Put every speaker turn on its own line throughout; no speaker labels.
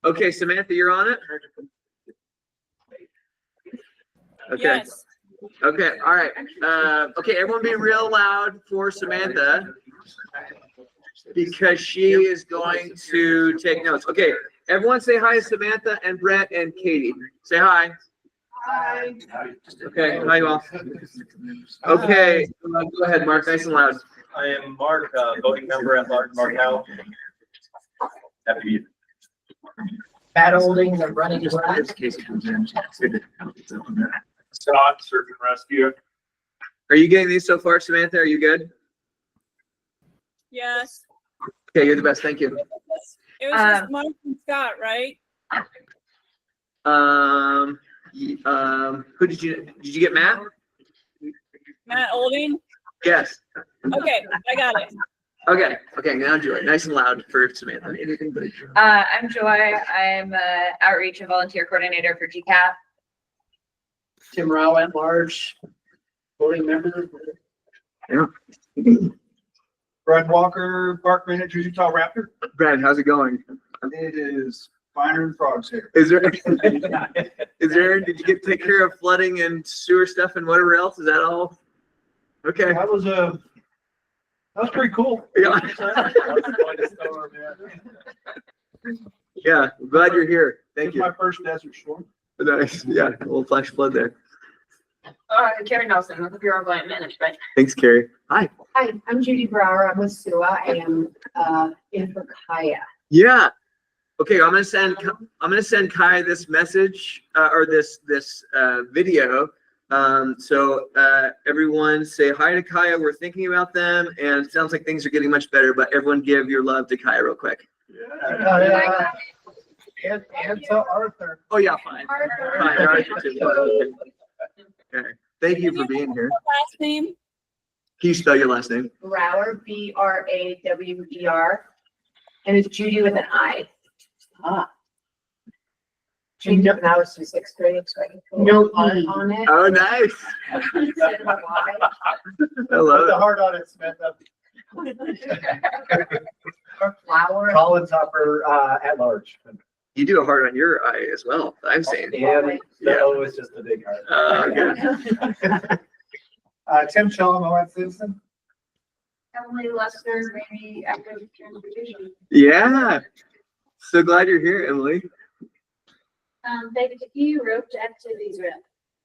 Okay, Samantha, you're on it? Okay.
Yes.
Okay, all right. Okay, everyone be real loud for Samantha because she is going to take notes. Okay, everyone say hi to Samantha and Brett and Katie. Say hi.
Hi.
Okay, hi you all. Okay, go ahead, Mark, nice and loud.
I am Mark, voting member at large, Mark Howe. Happy to be.
Matt Olding, the running.
Scott, search and rescue.
Are you getting these so far, Samantha? Are you good?
Yes.
Okay, you're the best, thank you.
It was just Mark and Scott, right?
Who did you get, Matt?
Matt Olding?
Yes.
Okay, I got it.
Okay, now Joy, nice and loud for Samantha.
I'm Joy. I'm outreach and volunteer coordinator for GCAP.
Tim Rao at large, voting member.
Yeah.
Brad Walker, park manager, Utah Raptor.
Brad, how's it going?
It is finer than frogs here.
Is there, did you take care of flooding and sewer stuff and whatever else? Is that all? Okay.
That was pretty cool.
Yeah. Yeah, I'm glad you're here. Thank you.
My first desert storm.
Nice. Yeah, a little flash flood there.
Carrie Nelson with the Bureau of Land Management.
Thanks, Carrie. Hi.
Hi, I'm Judy Brower. I'm with SUA. I am in for Kaya.
Yeah. Okay, I'm gonna send Kai this message or this video. So everyone say hi to Kaya. We're thinking about them, and it sounds like things are getting much better. But everyone, give your love to Kaya real quick.
Yeah. And to Arthur.
Oh yeah, fine. Fine, Arthur too. Okay. Thank you for being here.
Last name?
Can you spell your last name?
Brower, Brawer, and it's Judy with an I. Judy, and I was in sixth grade, so I can put
No
on,
E.
on it.
Oh, nice.
Instead of a Y.
I love
Put the
it.
heart on it, Samantha.
Or flower.
Collins Hopper, at large.
You do a heart on your eye as well. I'm saying.
Yeah, no, it's just a big heart.
Okay.
Tim Shalom, OS citizen.
Emily Lester, maybe active transportation.
Yeah. So glad you're here, Emily.
Becky, roped activities rep.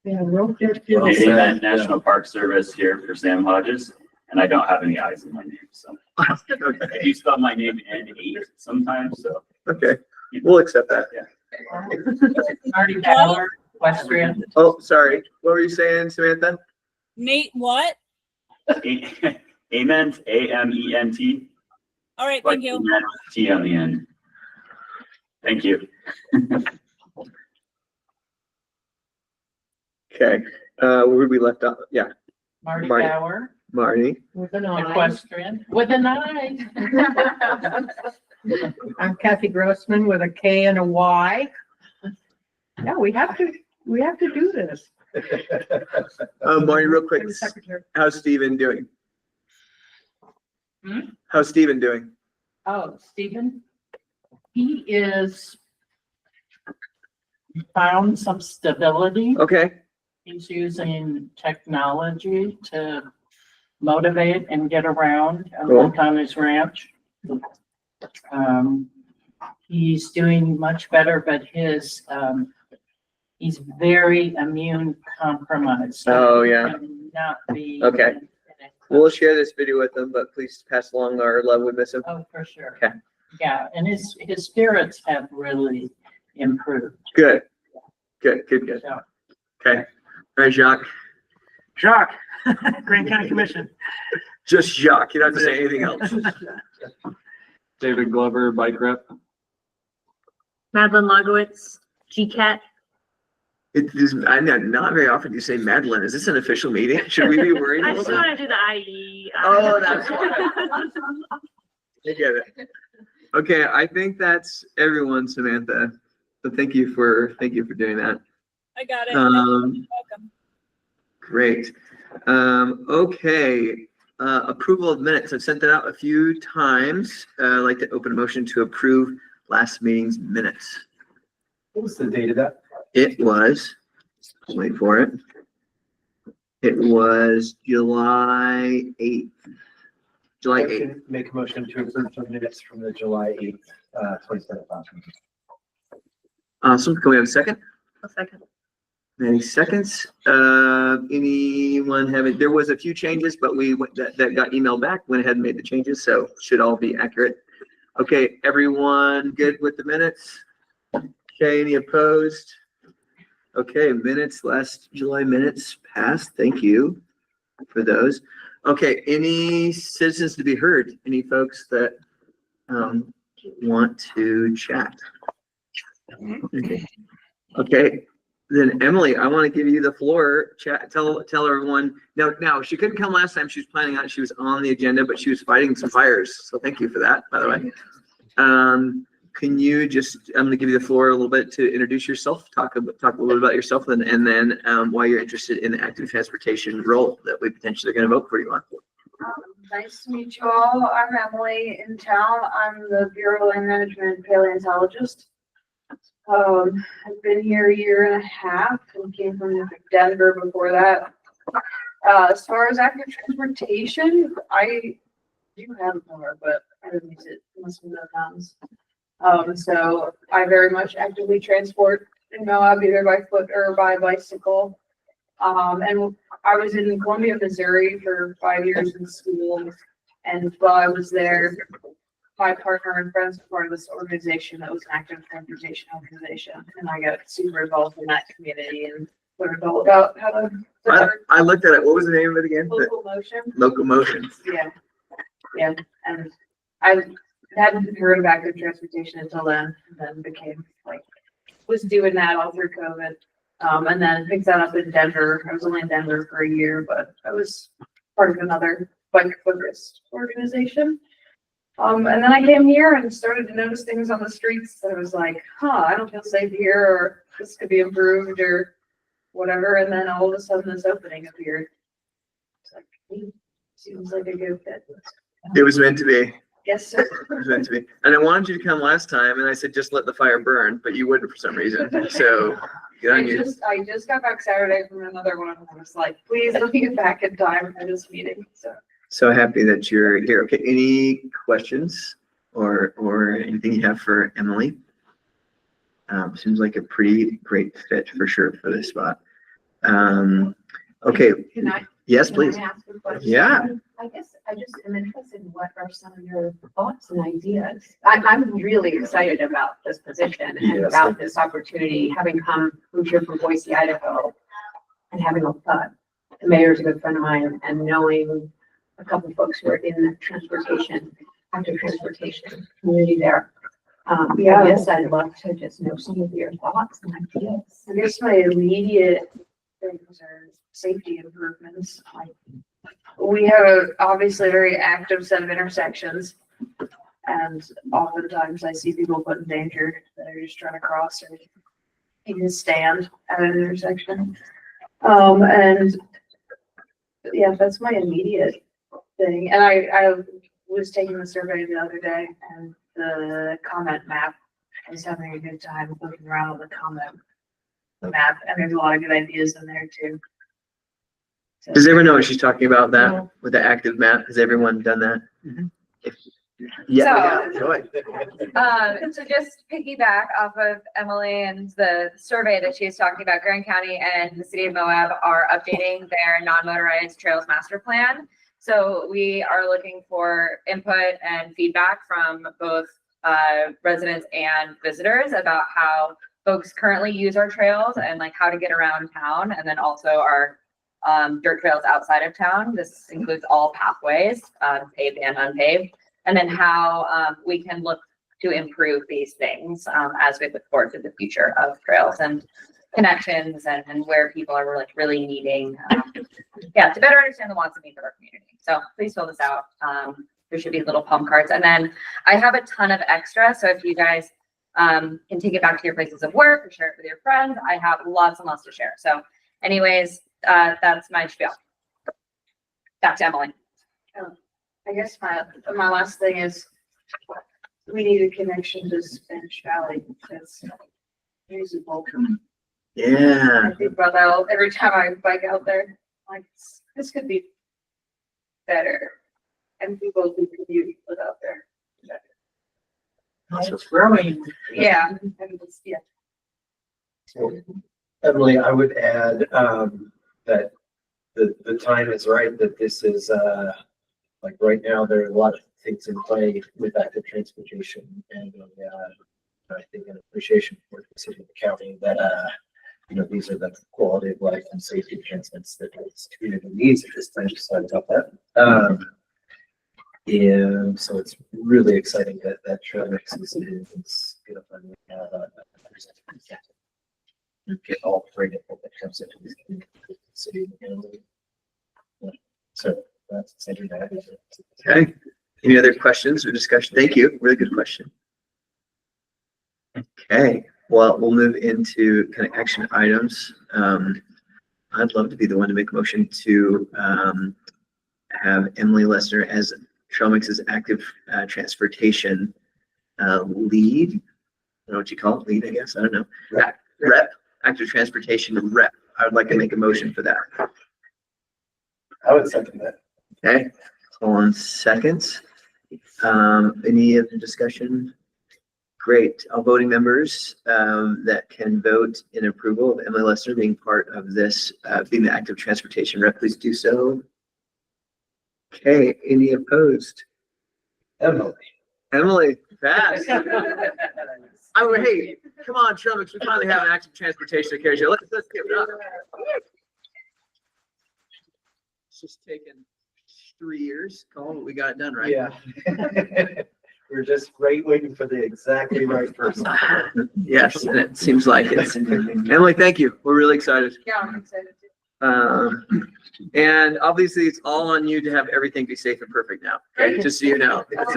Yeah, rope that
Well,
feels-
Amen National Park Service here for Sam Hodges, and I don't have any I's in my name, so. I do spell my name N8 sometimes, so.
Okay. We'll accept that.
Marty Bauer, Western.
Oh, sorry. What were you saying, Samantha?
Nate what?
Ament, A-M-E-N-T.
All right,
like
thank you.
Amen with T on the end. Thank you.
Okay. Where we left off? Yeah.
Marty
Marty.
Bauer
Marty.
with an I. Equestrian with an I. I'm Kathy Grossman with a K and a Y. Yeah, we have to do this.
Marty, real quick.
I'm the secretary.
How's Steven doing?
Hmm?
How's Steven doing?
Oh, Stephen, he found some stability.
Okay.
He's using technology to motivate and get around and
Cool.
work on his ranch. He's doing much better, but he's very immune compromised.
Oh, yeah.
Cannot be.
Okay. We'll share this video with them, but please pass along our love. We miss him.
Oh, for sure.
Okay.
Yeah, and his spirits have really improved.
Good. Good.
So,
Okay. All right, Jacques.
Jacques, Grant County Commission.
Just Jacques. You don't have to say anything else.
David Glover, bike rep.
Madeline Logowitz, GCAT.
It is, not very often do you say Madeline. Is this an official meeting? Should we be worried?
I
about
just
that?
want to do the IE.
Oh, that's why. I get it. Okay, I think that's everyone, Samantha. So thank you for doing that.
I got it.
Um,
Welcome.
Great. Okay. Approval of minutes. I've sent that out a few times. I'd like to open a motion to approve last meeting's minutes.
What was the date of that?
It was, wait for it. It was July 8th. July 8th.
Make a motion to approve the minutes from the July 8th, 2025.
Awesome. Can we have a second?
A second.
Any seconds? Anyone have it? There was a few changes, but that got emailed back, went ahead and made the changes, so should all be accurate. Okay, everyone good with the minutes? Okay, any opposed? Okay, minutes, last July minutes passed. Thank you for those. Okay, any citizens to be heard? Any folks that want to chat? Okay, then Emily, I want to give you the floor. Chat, tell everyone. Now she couldn't come last time. She was planning on. She was on the agenda, but she was fighting some fires. So thank you for that, by the way. Can you just? I'm going to give you the floor a little bit to introduce yourself. Talk a little bit about yourself, and then why you're interested in the active transportation role that we potentially are going to vote for you on.
Nice to meet you all. I'm Emily in town. I'm the Bureau of Land Management paleontologist. I've been here a year and a half and came from Denver before that. As far as active transportation, I do have a car, but I don't use it unless we know towns. So I very much actively transport in Moab either by foot or by bicycle. And I was in Columbia, Missouri for 5 years in school. And while I was there, my partner and friends were part of this organization that was an active transportation organization. And I got super involved in that community and learned all about how to.
I looked at it. What was the name of it again?
Local motion.
Locomotion.
Yeah. Yeah. And I hadn't heard of active transportation until then, and then became was doing that all through COVID. And then picked that up in Denver. I was only in Denver for a year, but I was part of another bike focused organization. And then I came here and started to notice things on the streets that I was like, I don't feel safe here, or this could be improved or whatever. And then all of a sudden this opening appeared. It's like, seems like a good fit.
It was meant to be.
Yes, sir.
It was meant to be. And I wanted you to come last time, and I said, just let the fire burn, but you wouldn't for some reason. So good on you.
I just got back Saturday from another one. And I was like, please let me get back in time for this meeting.
So happy that you're here. Okay, any questions or anything you have for Emily? Seems like a pretty great fit for sure for this spot. Okay.
Can I?
Yes,
Can
please.
I ask a question?
Yeah.
I guess I just am interested in what are some of your thoughts and ideas. I'm really excited about this position and
Yes.
about this opportunity, having come here from Boise, Idaho, and having the mayor's a good friend of mine, and knowing a couple of folks who are in the active transportation community there. I guess I'd love to just know some of your thoughts and ideas.
I guess my immediate things are safety improvements. We have obviously a very active set of intersections, and oftentimes I see people put in danger that are just trying to cross or even stand at an intersection. And yeah, that's my immediate thing. And I was taking the survey the other day, and the comment map, I was having a good time looking around on the comment map, and there's a lot of good ideas in there too. So-
Does everyone know what she's talking about, that
No.
with the active map? Has everyone done that?
So-
Go ahead.
So just piggyback off of Emily and the survey that she's talking about, Grand County and the city of Moab are updating their non-motorized trails master plan. So we are looking for input and feedback from both residents and visitors about how folks currently use our trails and like how to get around town, and then also our dirt trails outside of town. This includes all pathways, paved and unpaved, and then how we can look to improve these things as we look forward to the future of trails and connections and where people are really needing, to better understand the wants and needs of our community. So please fill this out. There should be little palm cards. And then I have a ton of extra. So if you guys can take it back to your places of work or share it with your friends, I have lots and lots to share. So anyways, that's my spiel. Back to Emily.
I guess my last thing is, we need a connection to Spanish Valley that's usable.
Yeah.
I think about that every time I bike out there, like, this could be better. And people who commute live out there.
It's growing.
Yeah. And it's, yeah.
Emily, I would add, that the time is right, that this is, like right now, there are a lot of things in play with active transportation and, I think an appreciation for the city and the county that, these are the quality of life and safety enhancements that this community needs at this time, so I thought that. And so it's really exciting that trail mix is good up and we have get all three of that comes into this city. So that's exciting to have.
Okay. Any other questions or discussion? Thank you. Really good question. Okay. Well, we'll move into kind of action items. I'd love to be the one to make a motion to have Emily Lessner as Trail Mix's active transportation lead. I don't know what you call it, lead, I guess. I don't know. Rep, active transportation rep. I would like to make a motion for that.
I would second that.
Okay, on seconds. Any other discussion? Great. All voting members that can vote in approval of Emily Lessner being part of this, being the active transportation rep, please do so. Okay, any opposed? Emily, fast. Hey, come on, Trail Mix, we finally have an active transportation occasion. Let's give it up. It's just taken 3 years. Colin, we got it done, right?
Yeah. We're just waiting for the exactly right person.
Yes, and it seems like it. Emily, thank you. We're really excited.
Yeah, I'm excited too.
And obviously it's all on you to have everything be safe and perfect now. Okay, just so you know. It's,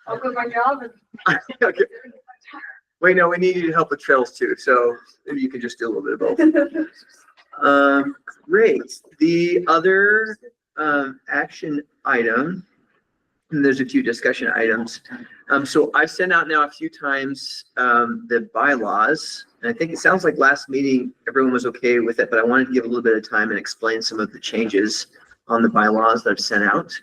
I'll quit my job and.
okay. Wait, no, we need you to help with trails too. So maybe you can just do a little bit of both. Great. The other action item, and there's a few discussion items. So I've sent out now a few times the bylaws. And I think it sounds like last meeting, everyone was okay with it, but I wanted to give a little bit of time and explain some of the changes on the bylaws that I've sent out.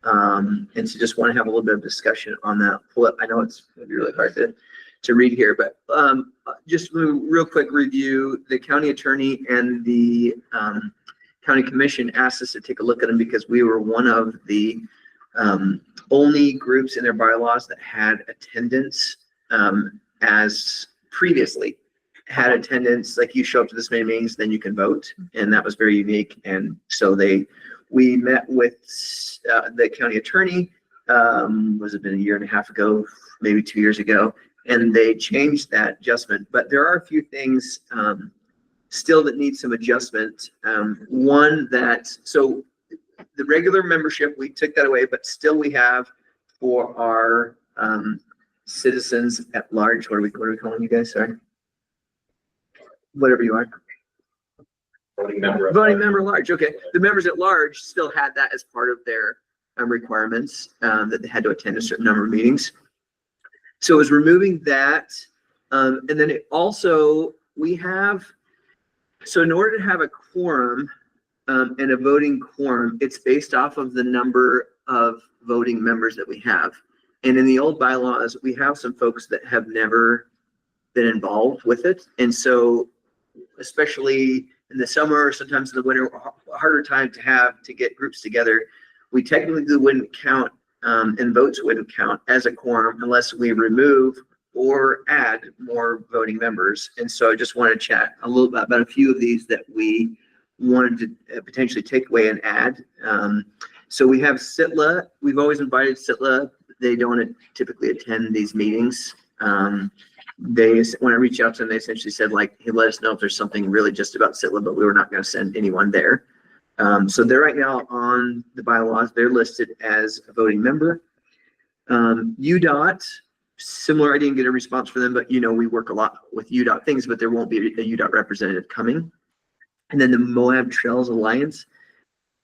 And so just want to have a little bit of discussion on that. Pull up. I know it's going to be really hard to read here, but just real quick review. The county attorney and the county commission asked us to take a look at them because we were one of the only groups in their bylaws that had attendance as previously had attendance, like you show up to this many meetings, then you can vote. And that was very unique. And so we met with the county attorney, was it been a year and a half ago, maybe 2 years ago, and they changed that adjustment. But there are a few things still that need some adjustment. One that, so the regular membership, we took that away, but still we have for our citizens at large, what are we calling you guys? Sorry. Whatever you are.
Voting member.
Voting member at large. Okay. The members at large still had that as part of their requirements, that they had to attend a certain number of meetings. So it was removing that. And then it also, we have, so in order to have a quorum and a voting quorum, it's based off of the number of voting members that we have. And in the old bylaws, we have some folks that have never been involved with it. And so, especially in the summer, sometimes in the winter, a harder time to get groups together, we technically wouldn't count and votes wouldn't count as a quorum unless we remove or add more voting members. And so I just want to chat a little bit about a few of these that we wanted to potentially take away and add. So we have SITLA. We've always invited SITLA. They don't typically attend these meetings. When I reached out to them, they essentially said, like, hey, let us know if there's something really just about SITLA, but we were not going to send anyone there. So they're right now on the bylaws. They're listed as a voting member. UDOT, similar. I didn't get a response from them, but we work a lot with UDOT things, but there won't be a UDOT representative coming. And then the Moab Trails Alliance.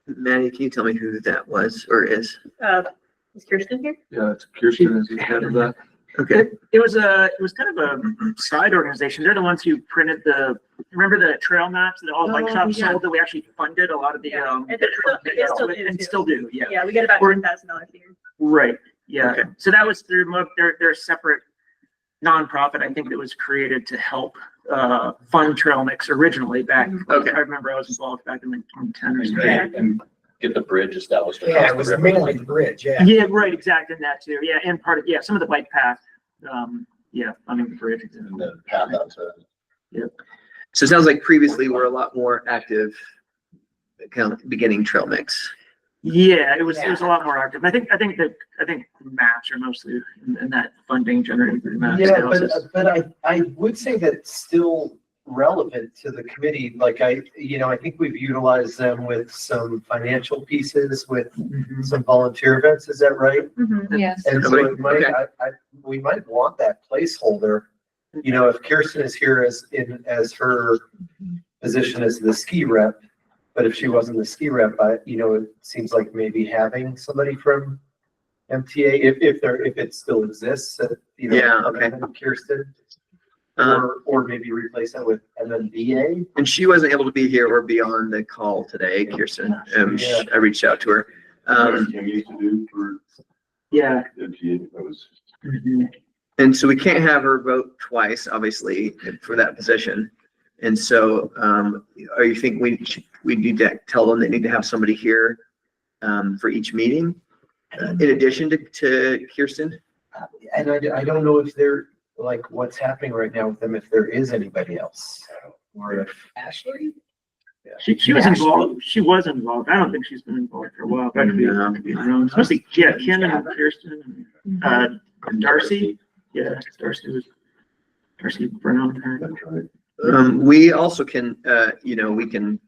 Maddie, can you tell me who that was or is?
Is Kirsten here?
Yeah, it's Kirsten is the head of that.
Okay.
It was kind of a side organization. They're the ones who printed remember the trail maps that all the bike
Oh,
shops
yeah.
sold, that we actually funded a lot of the,
And they still do,
and
too.
still do, yeah.
Yeah, we get about
Or-
$10,000 a year.
Right, yeah.
Okay.
So that was through their separate nonprofit, I think, that was created to help fund trail mix originally back.
Okay.
I remember I was involved back in like 2010 or something.
And get the bridge established.
Yeah,
across
it
the
was
river.
mainly the bridge, yeah.
Yeah, right, exactly, and that too. Yeah, and part of, some of the bike path, yeah, funding the bridge.
And the path out to.
So it sounds like previously we're a lot more active, kind of beginning trail mix.
Yeah, it was a lot more active. I think maps are mostly in that funding generated through maps.
Yeah,
analysis.
but I would say that it's still relevant to the committee. Like I think we've utilized them with some financial pieces, with
Mhm.
some volunteer events. Is that right?
Yes.
And so it might,
Okay.
we might want that placeholder. You know, if Kirsten is here as her position as the ski rep, but if she wasn't the ski rep, it seems like maybe having somebody from MTA, if it still exists,
Yeah, okay.
Kirsten,
Um,
or maybe replace that with MMBA.
And she wasn't able to be here or be on the call today, Kirsten.
Yeah.
I reached out to her.
Yeah.
Mm-hmm.
Mhm.
And so we can't have her vote twice, obviously, for that position. And so, are you think we need to tell them they need to have somebody here, for each meeting, in addition to Kirsten?
And I don't know if they're, like, what's happening right now with them, if there is anybody else. Or if
Ashley?
She was involved. She was involved. I don't think she's been involved for a while. That could be wrong. Especially, Ken and Kirsten and Darcy. Yeah, Darcy Brown.
We also can, we can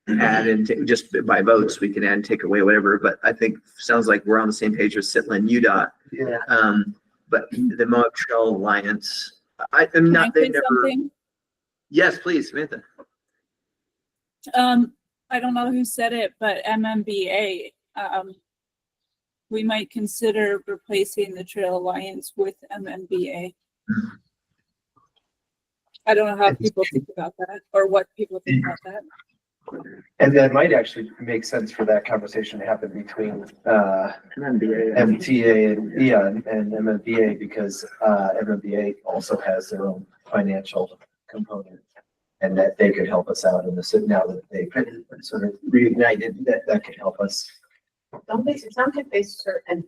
add and just by votes, we can add and take away whatever, but I think, sounds like we're on the same page with Sitlin UDOT.
Yeah.
But the Moab Trail Alliance, I am
Can I
not, they
say
never,
something?
yes, please, Samantha.
I don't know who said it, but MMBA, we might consider replacing the Trail Alliance with MMBA. I don't know how people think about that or what people think about that.
And that might actually make sense for that conversation to happen between,
MBA.
MTA and MMBA, because MMBA also has their own financial component. And that they could help us out in this, now that they've sort of reignited, that could help us.
It sounds like they serve, and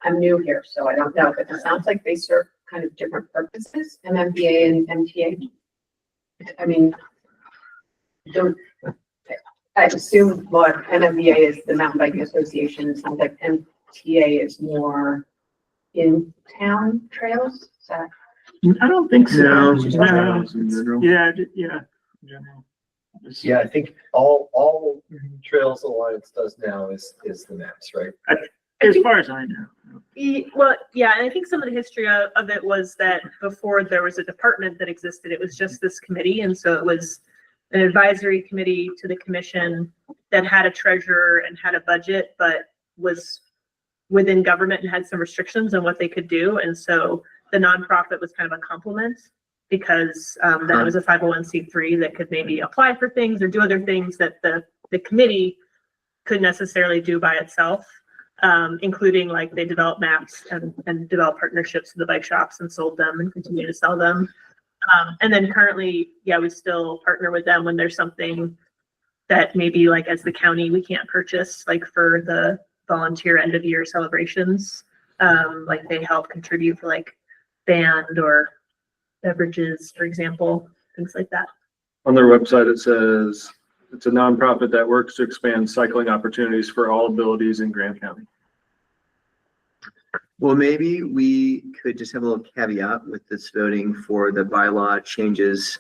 I'm new here, so I don't know, but it sounds like they serve kind of different purposes, MMBA and MTA. I mean, I assume what MMBA is the Mountain Biking Association, it sounds like MTA is more in-town trails, is that?
I don't think so.
No.
Yeah, yeah.
Yeah, I think all Trails Alliance does now is the maps, right?
As far as I know.
Well, yeah, and I think some of the history of it was that before there was a department that existed, it was just this committee. And so it was an advisory committee to the commission that had a treasurer and had a budget, but was within government and had some restrictions on what they could do. And so the nonprofit was kind of a complement, because then it was a 501c3 that could maybe apply for things or do other things that the committee couldn't necessarily do by itself, including like they developed maps and developed partnerships with the bike shops and sold them and continue to sell them. And then currently, we still partner with them when there's something that maybe like as the county, we can't purchase, like for the volunteer end of year celebrations. Like they help contribute for like band or beverages, for example, things like that.
On their website, it says it's a nonprofit that works to expand cycling opportunities for all abilities in Graham County.
Well, maybe we could just have a little caveat with this voting for the bylaw changes,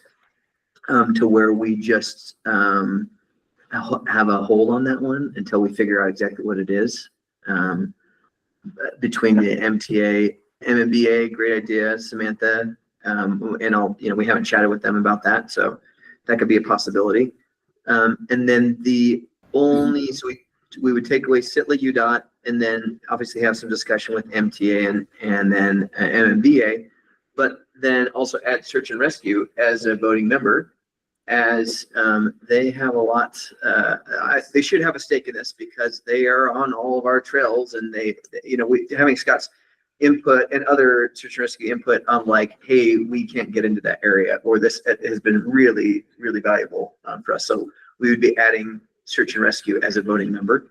to where we just, have a hold on that one until we figure out exactly what it is. Between the MTA, MMBA, great idea, Samantha. And we haven't chatted with them about that, so that could be a possibility. And then so we would take away Sitlin UDOT, and then obviously have some discussion with MTA and then MMBA, but then also add search and rescue as a voting member, as they have a lot, they should have a stake in this because they are on all of our trails, and they, having Scott's input and other search and rescue input on like, hey, we can't get into that area, or this has been really, really valuable for us. So we would be adding search and rescue as a voting member.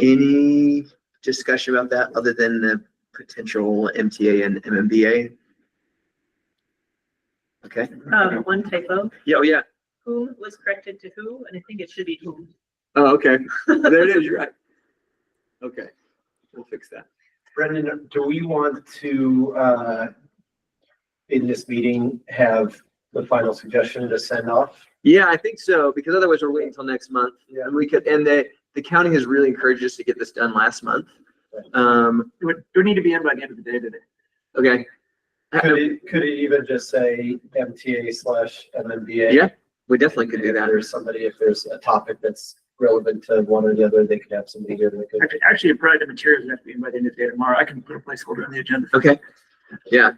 Any discussion about that other than the potential MTA and MMBA? Okay.
One typo,
Yeah, oh, yeah.
whom was corrected to who, and I think it should be whom.
Oh, okay. There it is. You're right. Okay. We'll fix that.
Brendan, do we want to, in this meeting, have the final suggestion to send off?
Yeah, I think so, because otherwise we're waiting until next month.
Yeah.
And we could, and the county has really encouraged us to get this done last month.
It would need to be in by the end of the day today.
Okay.
Could it even just say MTA/MMBA?
Yeah, we definitely could do that.
If there's a topic that's relevant to one or the other, they could have somebody here that could.
Actually, probably the materials have to be in by the end of the day tomorrow. I can put a placeholder on the agenda.
Okay. Yeah.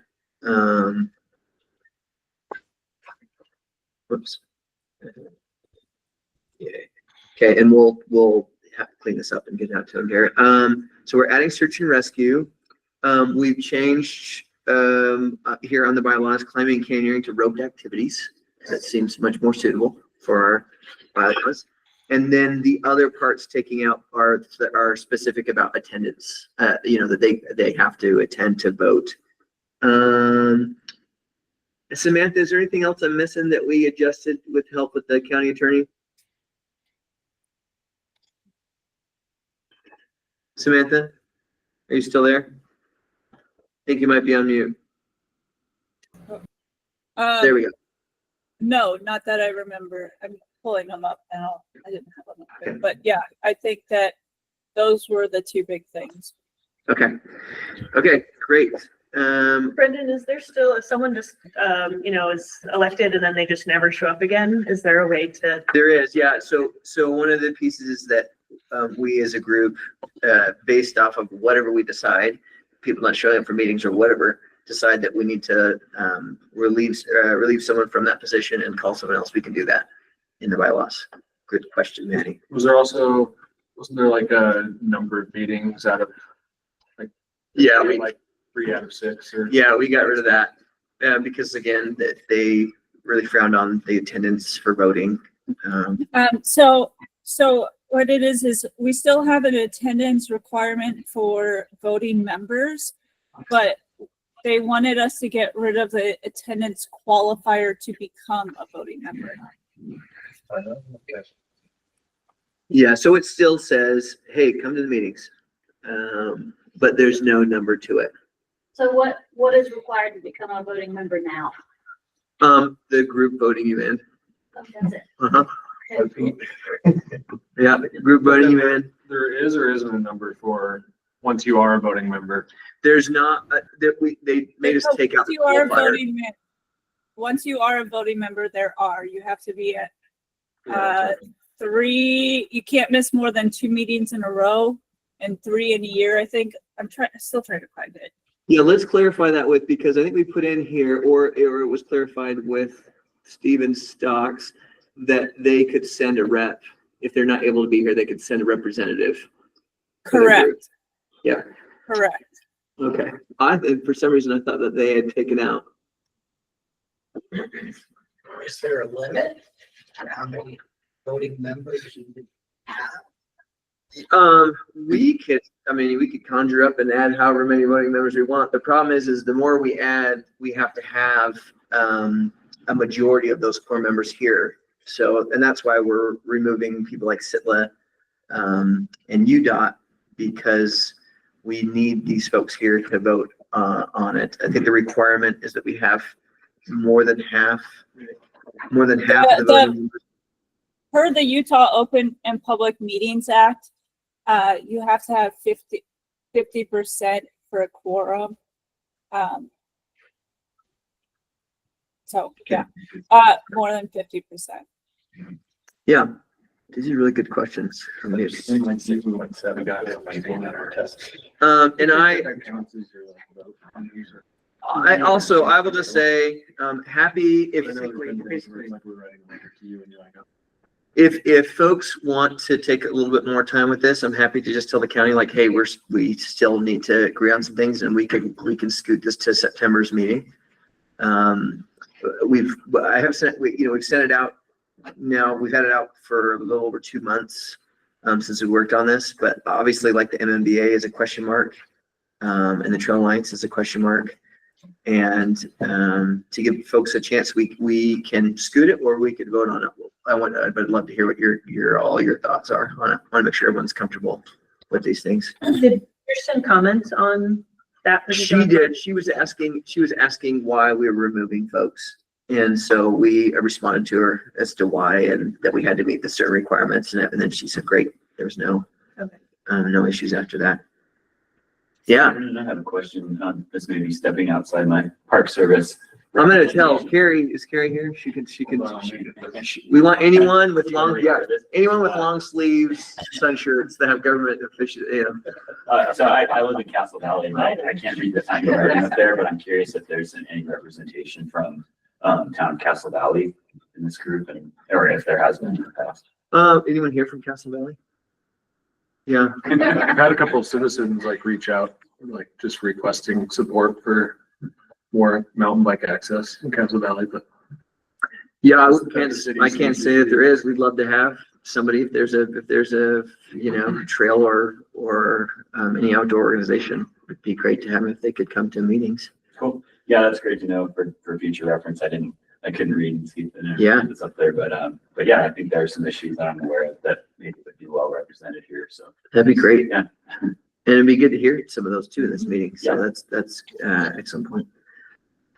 Whoops. Yeah. Okay, and we'll have to clean this up and get it out to him, Garrett. So we're adding search and rescue. We've changed here on the bylaws, climbing and canyoning to roped activities. That seems much more suitable for our bylaws. And then the other parts taking out parts that are specific about attendance, that they have to attend to vote. Samantha, is there anything else I'm missing that we adjusted with help with the county attorney? Samantha, are you still there? I think you might be on mute. There we go.
No, not that I remember. I'm pulling them up now. I didn't have them up there. But yeah, I think that those were the two big things.
Okay. Okay, great.
Brendan, is there still, if someone just, is elected and then they just never show up again, is there a way to?
There is, yeah. So one of the pieces is that we as a group, based off of whatever we decide, people not showing up for meetings or whatever, decide that we need to relieve someone from that position and call someone else, we can do that in the bylaws. Good question, Manny.
Wasn't there like a number of meetings out of
Yeah,
like 3 out of 6 or?
Yeah, we got rid of that because again, that they really frowned on the attendance for voting.
So what it is we still have an attendance requirement for voting members, but they wanted us to get rid of the attendance qualifier to become a voting member.
Yeah, so it still says, hey, come to the meetings. But there's no number to it.
So what is required to become a voting member now?
The group voting you in.
Oh, that's it.
Uh-huh.
Okay.
Yeah, group voting you in.
There is or isn't a number for once you are a voting member?
There's not, they made us take out the qualifier.
Once you are a voting member, you have to be at 3, you can't miss more than 2 meetings in a row and 3 in a year, I think. Still trying to find it.
Yeah, let's clarify that because I think we put in here, or it was clarified with Steven Stocks, that they could send a rep. If they're not able to be here, they could send a representative.
Correct.
Yeah.
Correct.
Okay. For some reason, I thought that they had taken out.
Is there a limit on how many voting members you can have?
We could conjure up and add however many voting members we want. The problem is the more we add, we have to have a majority of those core members here. So, and that's why we're removing people like Sitla and UDOT, because we need these folks here to vote on it. I think the requirement is that we have more than half of the voting members.
Per the Utah Open and Public Meetings Act, you have to have 50% for a quorum. So yeah, more than 50%.
Yeah. These are really good questions.
I think like 6.7 guys on our test.
And I also, I will just say, happy if folks want to take a little bit more time with this, I'm happy to just tell the county like, hey, we still need to agree on some things and we can scoot this to September's meeting. We've sent it out now. We've had it out for a little over 2 months since we worked on this, but obviously like the MMBA is a question mark, and the Trail Alliance is a question mark. And to give folks a chance, we can scoot it or we could vote on it. I'd love to hear what all your thoughts are on it. I want to make sure everyone's comfortable with these things.
Did Kirsten comment on that?
She did. She was asking why we were removing folks. And so we responded to her as to why, and that we had to meet the certain requirements. And then she said, great, there was no issues after that. Yeah.
I have a question. This may be stepping outside my park service.
I'm going to tell Carrie, is Carrie here? We want anyone with long sleeves, sun shirts that have government official,
So I live in Castle Valley, and I can't read the time writing up there, but I'm curious if there's any representation from town Castle Valley in this group, or if there has been in the past.
Anyone here from Castle Valley? Yeah.
I've had a couple of citizens like reach out, like just requesting support for more mountain bike access in Castle Valley, but
yeah, I can't say that there is. We'd love to have somebody if there's a trail or any outdoor organization. It'd be great to have them if they could come to meetings.
Cool. Yeah, that's great to know for future reference. I couldn't read and see if it's up there, but yeah, I think there are some issues that I'm aware of that maybe would be well represented here. So
that'd be great.
Yeah.
And it'd be good to hear some of those too in this meeting. So that's excellent point.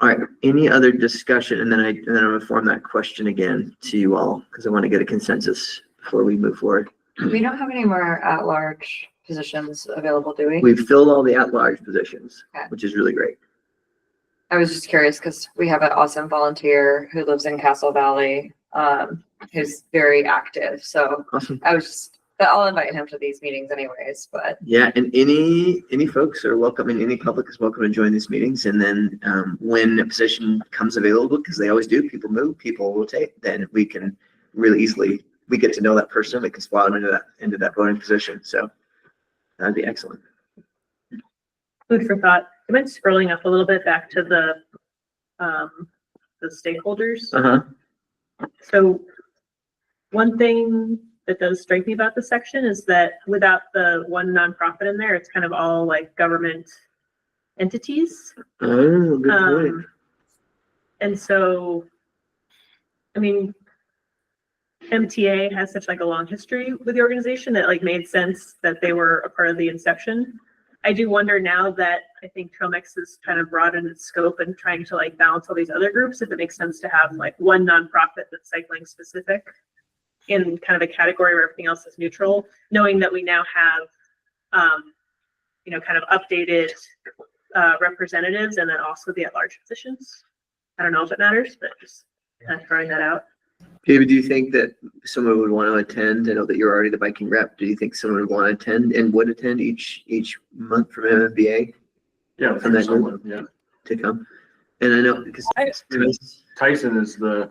All right. Any other discussion? And then I'm gonna form that question again to you all because I want to get a consensus before we move forward.
We don't have any more at-large positions available, do we?
We've filled all the at-large positions, which is really great.
I was just curious because we have an awesome volunteer who lives in Castle Valley, who's very active. So
Awesome.
I'll invite him to these meetings anyways, but.
Yeah, and any folks are welcome, and any public is welcome to join these meetings. And then when a position comes available, because they always do, people move, people rotate, then we can really easily, we get to know that person, we can slot them into that voting position. So that'd be excellent.
Food for thought. I went scrolling up a little bit back to the stakeholders. So one thing that does strike me about this section is that without the one nonprofit in there, it's kind of all like government entities.
Oh, good point.
And so, I mean, MTA has such like a long history with the organization that like made sense that they were a part of the inception. I do wonder now that I think Trailmix is kind of broadened its scope and trying to like balance all these other groups, if it makes sense to have like one nonprofit that's cycling specific in kind of a category where everything else is neutral, knowing that we now have, kind of updated representatives and then also the at-large positions. I don't know if it matters, but just kind of throwing that out.
David, do you think that someone would want to attend? I know that you're already the biking rep. Do you think someone would want to attend and would attend each month from MMBA?
Yeah,
from that
someone,
group to come. And I know because
Tyson is the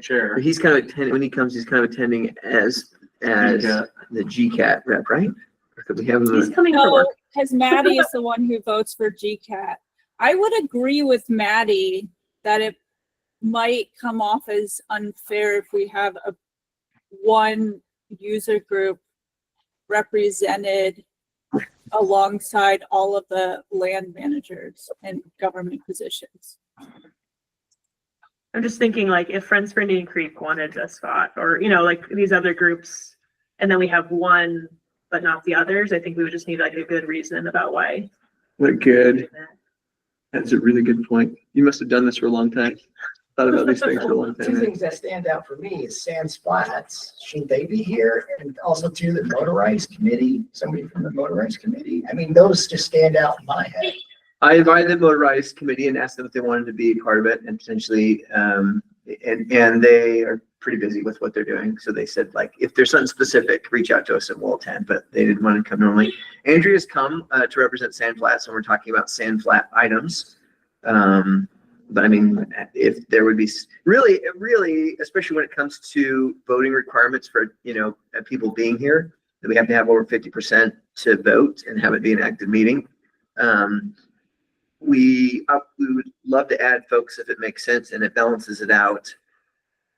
chair.
He's kind of attending when he comes. He's kind of attending as the GCAT rep, right? Or could we have him?
He's coming to work.
Because Maddie is the one who votes for GCAT. I would agree with Maddie that it might come off as unfair if we have one user group represented alongside all of the land managers and government positions.
I'm just thinking like if Friends for Indian Creek wanted a spot or, like these other groups, and then we have one, but not the others, I think we would just need like a good reason about why.
That's a really good point. You must have done this for a long time. Thought about these things for a long time.
Two things that stand out for me is Sand Splats. Should they be here? And also too, the motorized committee, somebody from the motorized committee. I mean, those just stand out in my head.
I invited the motorized committee and asked them if they wanted to be a part of it and potentially, and they are pretty busy with what they're doing. So they said, like, if there's something specific, reach out to us and we'll attend, but they didn't want to come normally. Andrea's come to represent Sand Flats, and we're talking about Sand Flat items. But I mean, if there would be really, especially when it comes to voting requirements for, people being here, that we have to have over 50% to vote and have it be an active meeting. We would love to add folks if it makes sense and it balances it out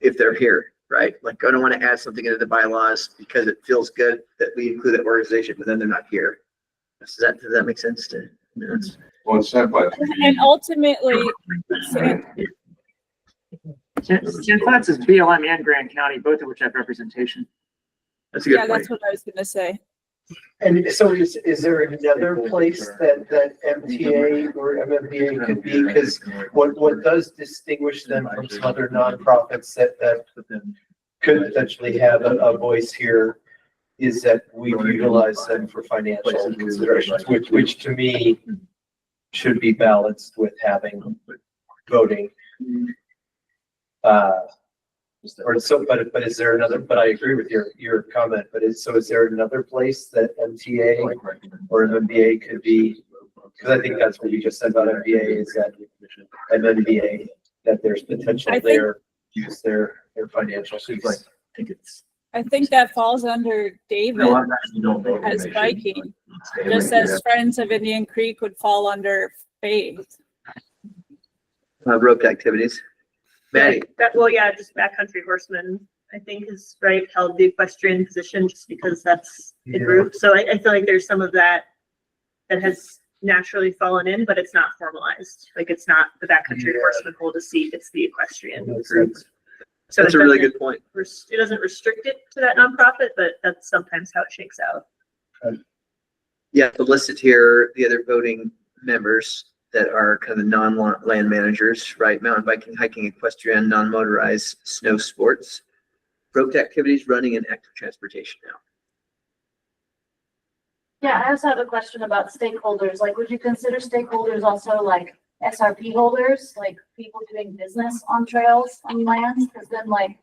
if they're here, right? Like, I don't want to add something into the bylaws because it feels good that we include that organization, but then they're not here. Does that make sense to?
Well, it's Sand Flats.
And ultimately,
Sand Flats is BLM and Grand County, both of which have representation.
That's a good
yeah,
point.
that's what I was gonna say.
And so is there another place that MTA or MMBA could be? Because what does distinguish them from some other nonprofits that could potentially have a voice here is that we utilize them for financial considerations, which to me should be balanced with having voting. Or so, but is there another, but I agree with your comment, but is there another place that MTA or MMBA could be? Because I think that's what you just said about MBA is that MMBA, that there's potential there, use their financial piece.
I think that falls under David as biking, just as Friends of Indian Creek would fall under faith.
Roped activities. Maddie.
Just backcountry horsemen, I think is right, held the equestrian position just because that's the group. So I feel like there's some of that has naturally fallen in, but it's not formalized. Like, it's not the backcountry horsemen hold a seat, it's the equestrian group. So
That's a really good point.
It doesn't restrict it to that nonprofit, but that's sometimes how it shakes out.
Yeah, so listed here, the other voting members that are kind of the non-land managers, right? Mountain biking, hiking, equestrian, non-motorized, snow sports, roped activities, running, and active transportation now.
Yeah, I also have a question about stakeholders. Like, would you consider stakeholders also like SRP holders, like people doing business on trails on lands? Because then, like,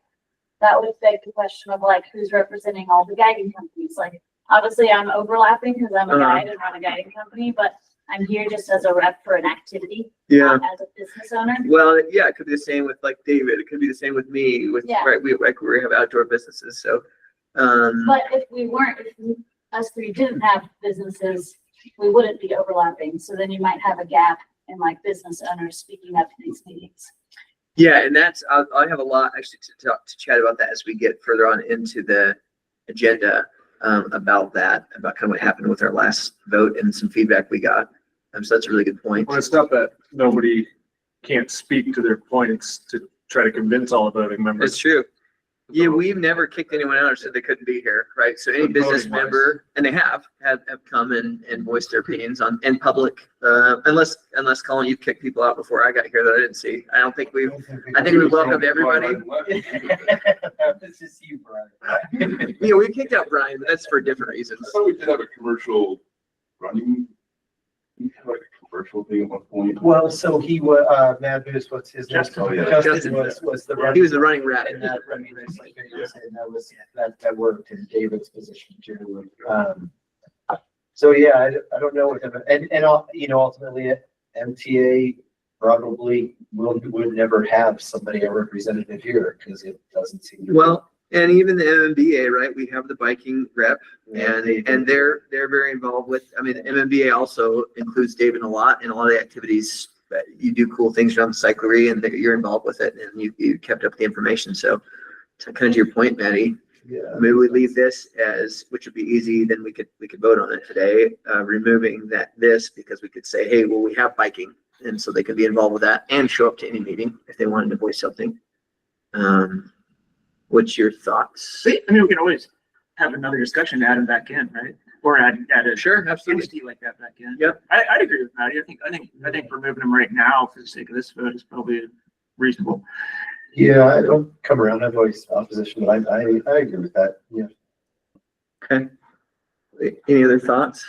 that would beg the question of like who's representing all the guiding companies. Like, obviously, I'm overlapping because I'm a guide and run a guiding company, but I'm here just as a rep for an activity, not as a business owner.
Well, yeah, it could be the same with like David. It could be the same with me. Right, we have outdoor businesses, so.
But if us three didn't have businesses, we wouldn't be overlapping. So then you might have a gap in like business owners speaking up in these meetings.
Yeah, and I have a lot actually to chat about that as we get further on into the agenda about kind of what happened with our last vote and some feedback we got. So that's a really good point.
Well, it's not that nobody can't speak to their points to try to convince all the voting members.
It's true. Yeah, we've never kicked anyone out or said they couldn't be here, right? So any business member, and they have come and voiced their opinions on in public, unless Colin, you've kicked people out before I got here that I didn't see. I think we've welcomed everybody.
This is you, Brian.
Yeah, we kicked out Brian, but that's for different reasons.
I thought we did have a commercial running. Like a commercial thing at one point.
Well, so he was, Matt Booth, what's his name? Justin was the running.
He was the running rep.
In that running race, like you said, that worked in David's position too. So yeah, I don't know what, and ultimately MTA probably would never have somebody, a representative here, because it doesn't seem to.
Well, and even the MMBA, right? We have the biking rep, and they're very involved with. I mean, the MMBA also includes David a lot in a lot of the activities. That you do cool things around the cyclery, and you're involved with it, and you kept up the information. So, kind of to your point, Maddie, maybe we leave this as, which would be easy. Then we could vote on it today, removing this because we could say, hey, well, we have biking, and so they could be involved with that and show up to any meeting if they wanted to voice something. What's your thoughts?
I mean, we can always have another discussion, add them back in, right? Or add a
absolutely
entity like that back in.
Yep.
I'd agree with Maddie. I think removing them right now for the sake of this vote is probably reasonable.
Yeah, I don't come around. I've always opposition, but I agree with that. Yeah.
Okay. Any other thoughts?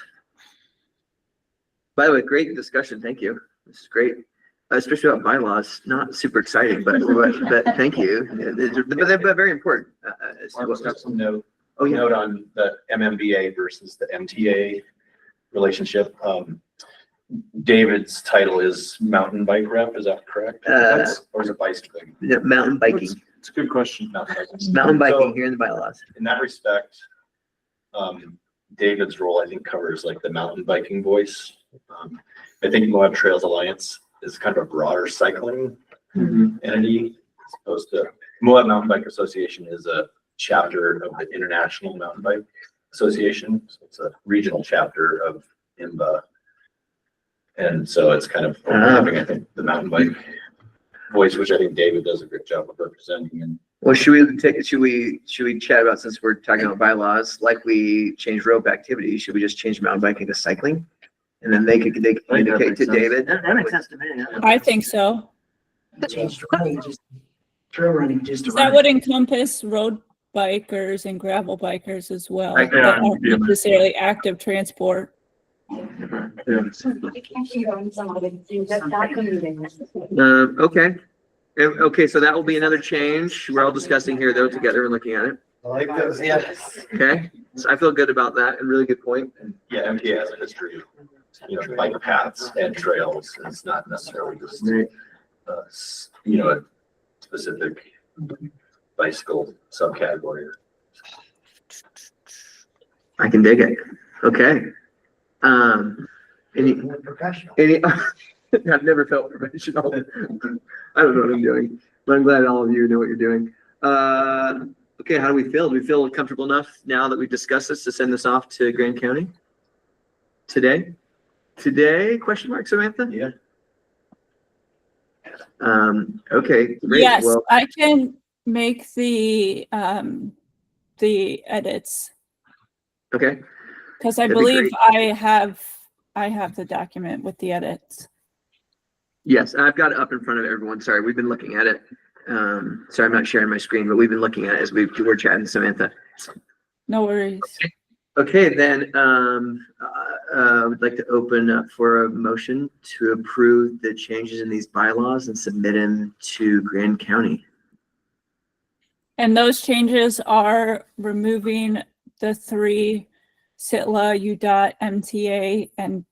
By the way, great discussion. Thank you. This is great. especially about bylaws, not super exciting, but thank you. But they're very important.
Marcus got some note
Oh, yeah.
on the MMBA versus the MTA relationship. David's title is mountain bike rep, is that correct? Or is it bicycling?
Yeah, mountain biking,
It's a good question.
Mountain biking.
mountain biking
So,
here in the bylaws.
in that respect, David's role, I think, covers like the mountain biking voice. I think Moab Trails Alliance is kind of a broader cycling entity as opposed to Moab Mountain Bike Association is a chapter of the International Mountain Bike Association. So it's a regional chapter of IMBA. And so it's kind of overlapping, I think, the mountain bike voice, which I think David does a good job of representing. And
Well, should we chat about, since we're talking about bylaws, like we changed rope activity, should we just change mountain biking to cycling? And then they could communicate to David.
That makes sense to me, yeah.
I think so.
Changed running, just trail running, just. to
That
run.
would encompass road bikers and gravel bikers as well,
Right,
that aren't
yeah.
necessarily active transport.
Okay. Okay, so that will be another change. We're all discussing here though together and looking at it.
I like those, yes.
Okay, so I feel good about that and really good point.
yeah, MTA has a history of, bike paths and trails. It's not necessarily just, a specific bicycle subcategory.
I can dig it. Okay. Any,
Professional.
I've never felt professional. I don't know what I'm doing, but I'm glad all of you know what you're doing. Okay, how do we feel? Do we feel comfortable enough now that we've discussed this to send this off to Grand County? Today? Today, question mark, Samantha?
Yeah.
Okay, great.
Yes,
Well,
I can make the edits,
okay,
because I
That'd be
believe
great.
I have the document with the edits.
yes, I've got it up in front of everyone. Sorry, we've been looking at it. Sorry, I'm not sharing my screen, but we've been looking at it as we're chatting, Samantha.
No worries.
Okay, then, I would like to open up for a motion to approve the changes in these bylaws and submit them to Grand County.
And those changes are removing the 3 SITLA, UDOT, MTA, and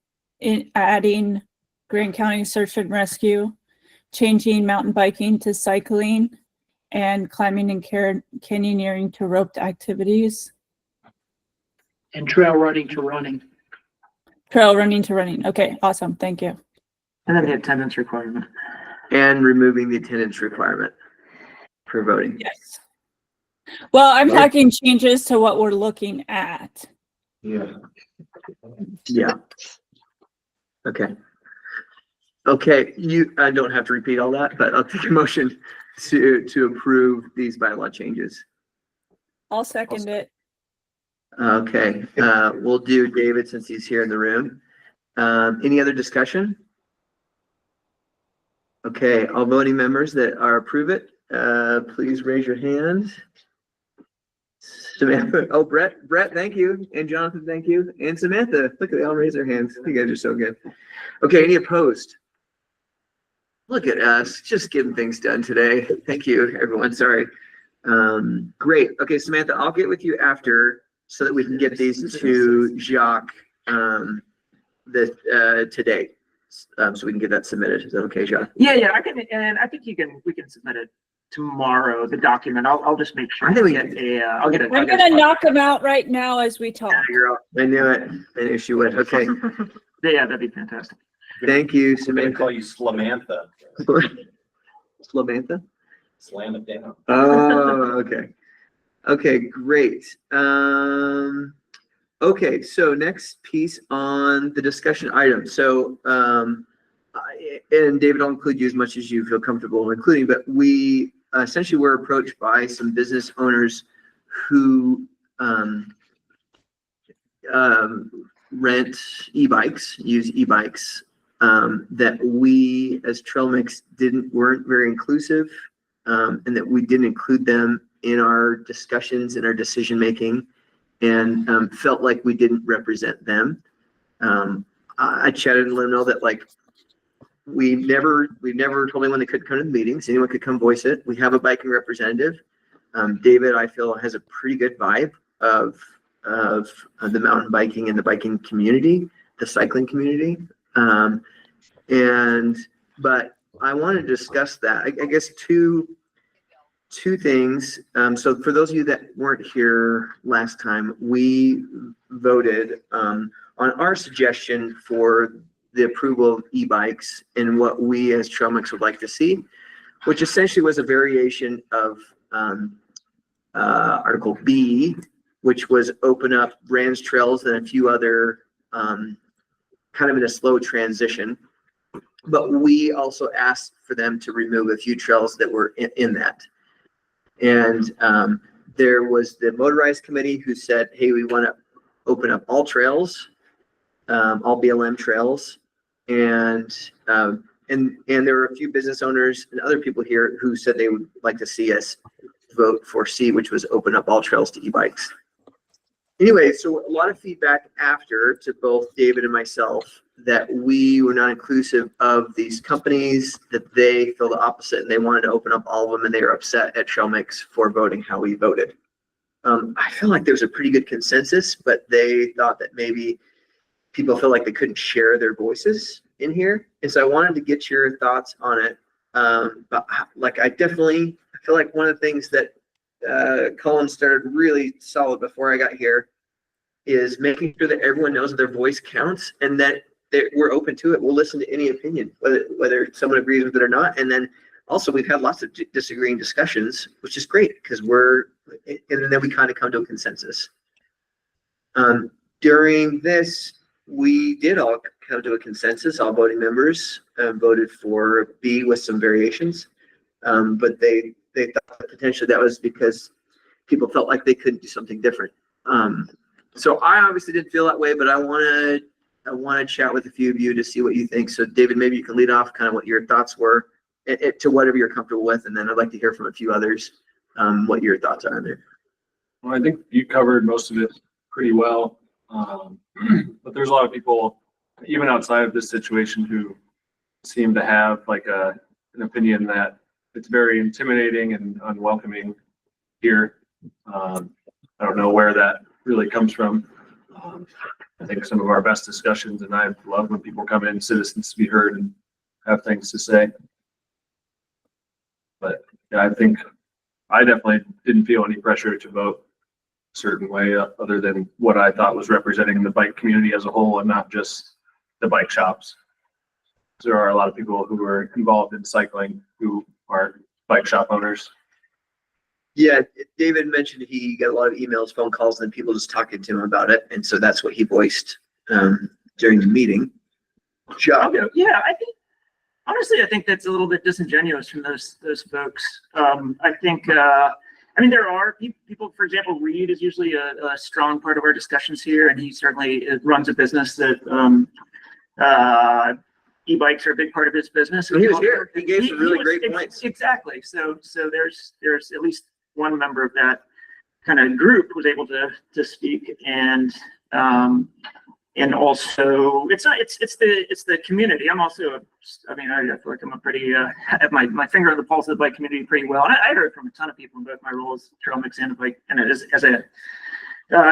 adding Grand County Search and Rescue, changing mountain biking to cycling, and climbing and canyoneering to roped activities.
And trail running to running.
Trail running to running. Okay, awesome. Thank you.
And then the attendance requirement.
And removing the attendance requirement for voting.
Yes. Well, I'm
Yeah.
talking changes to what we're looking at.
Yeah.
Yeah. Okay. Okay, I don't have to repeat all that, but I'll take a motion to approve these bylaw changes.
I'll second it.
Okay, we'll do David since he's here in the room. Any other discussion? Okay, all voting members that are approve it, please raise your hand. Samantha, oh, Brett, thank you. And Jonathan, thank you. And Samantha, look, they all raise their hands. You guys are so good. Okay, any opposed? Look at us, just getting things done today. Thank you, everyone. Sorry. Great. Okay, Samantha, I'll get with you after so that we can get these to Jacques today. So we can get that submitted. Is that okay, Jacques?
Yeah, I can, and I think we can submit it tomorrow, the document. I'll just make sure.
I think we
get
can-
I'll get it.
I'm gonna knock them out right now as we talk.
I knew it. I knew she would. Okay.
Yeah, that'd be fantastic.
Thank you,
I'm gonna call
Samantha.
you Slamantha.
Samantha?
Slam it down.
Oh, okay. Okay, great. Okay, so next piece on the discussion item. So, and David, I'll include you as much as you feel comfortable including, but we essentially were approached by some business owners who rent e-bikes, use e-bikes, that we as Trail Mix weren't very inclusive, and that we didn't include them in our discussions and our decision-making, and felt like we didn't represent them. I chatted and let them know that, like, we've never told anyone they couldn't come to the meetings. Anyone could come voice it. We have a biking representative. David, I feel, has a pretty good vibe of the mountain biking and the biking community, the cycling community. But I want to discuss that. I guess two things. So for those of you that weren't here last time, we voted on our suggestion for the approval of e-bikes and what we as Trail Mix would like to see, which essentially was a variation of Article B, which was open up branch trails and a few other kind of in a slow transition. But we also asked for them to remove a few trails that were in that. And there was the motorized committee who said, hey, we want to open up all trails, all BLM trails. And there were a few business owners and other people here who said they would like to see us vote for C, which was open up all trails to e-bikes. Anyway, so a lot of feedback after to both David and myself that we were not inclusive of these companies, that they feel the opposite and they wanted to open up all of them, and they were upset at Trail Mix for voting how we voted. I feel like there was a pretty good consensus, but they thought that maybe people feel like they couldn't share their voices in here. And so I wanted to get your thoughts on it. But like, I feel like one of the things that Colin started really solid before I got here is making sure that everyone knows that their voice counts and that we're open to it. We'll listen to any opinion, whether someone agrees with it or not. And then also we've had lots of disagreeing discussions, which is great because and then we kind of come to a consensus. During this, we did all come to a consensus. All voting members voted for B with some variations, but they thought that potentially that was because people felt like they couldn't do something different. So I obviously didn't feel that way, but I want to chat with a few of you to see what you think. So David, maybe you can lead off kind of what your thoughts were to whatever you're comfortable with, and then I'd like to hear from a few others what your thoughts are on there.
Well, I think you covered most of it pretty well. But there's a lot of people, even outside of this situation, who seem to have like an opinion that it's very intimidating and unwelcoming here. I don't know where that really comes from. I think some of our best discussions, and I love when people come in, citizens to be heard and have things to say. But yeah, I think I definitely didn't feel any pressure to vote a certain way other than what I thought was representing the bike community as a whole and not just the bike shops. There are a lot of people who are involved in cycling who are bike shop owners.
Yeah, David mentioned he got a lot of emails, phone calls, and people just talking to him about it. And so that's what he voiced during the meeting. Job.
Yeah, I think that's a little bit disingenuous from those folks. I think, there are people, for example, Reed is usually a strong part of our discussions here, and he certainly runs a business that e-bikes are a big part of his business.
When he was here, he gave some really great points.
Exactly. So there's at least one member of that kind of group was able to speak, and also it's the community. I'm also I feel like I'm a pretty have my finger on the pulse of the bike community pretty well. And I heard from a ton of people in both my roles as Trail Mix and as a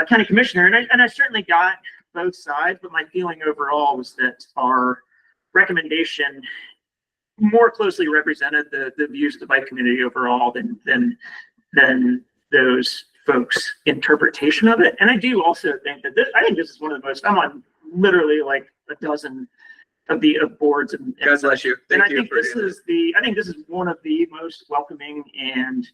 county commissioner, and I certainly got both sides. But my feeling overall was that our recommendation more closely represented the views of the bike community overall than those folks' interpretation of it. And I do also think that this is one of the most, I'm on literally like a dozen of the boards and
God bless you.
And I think this is one of the most welcoming and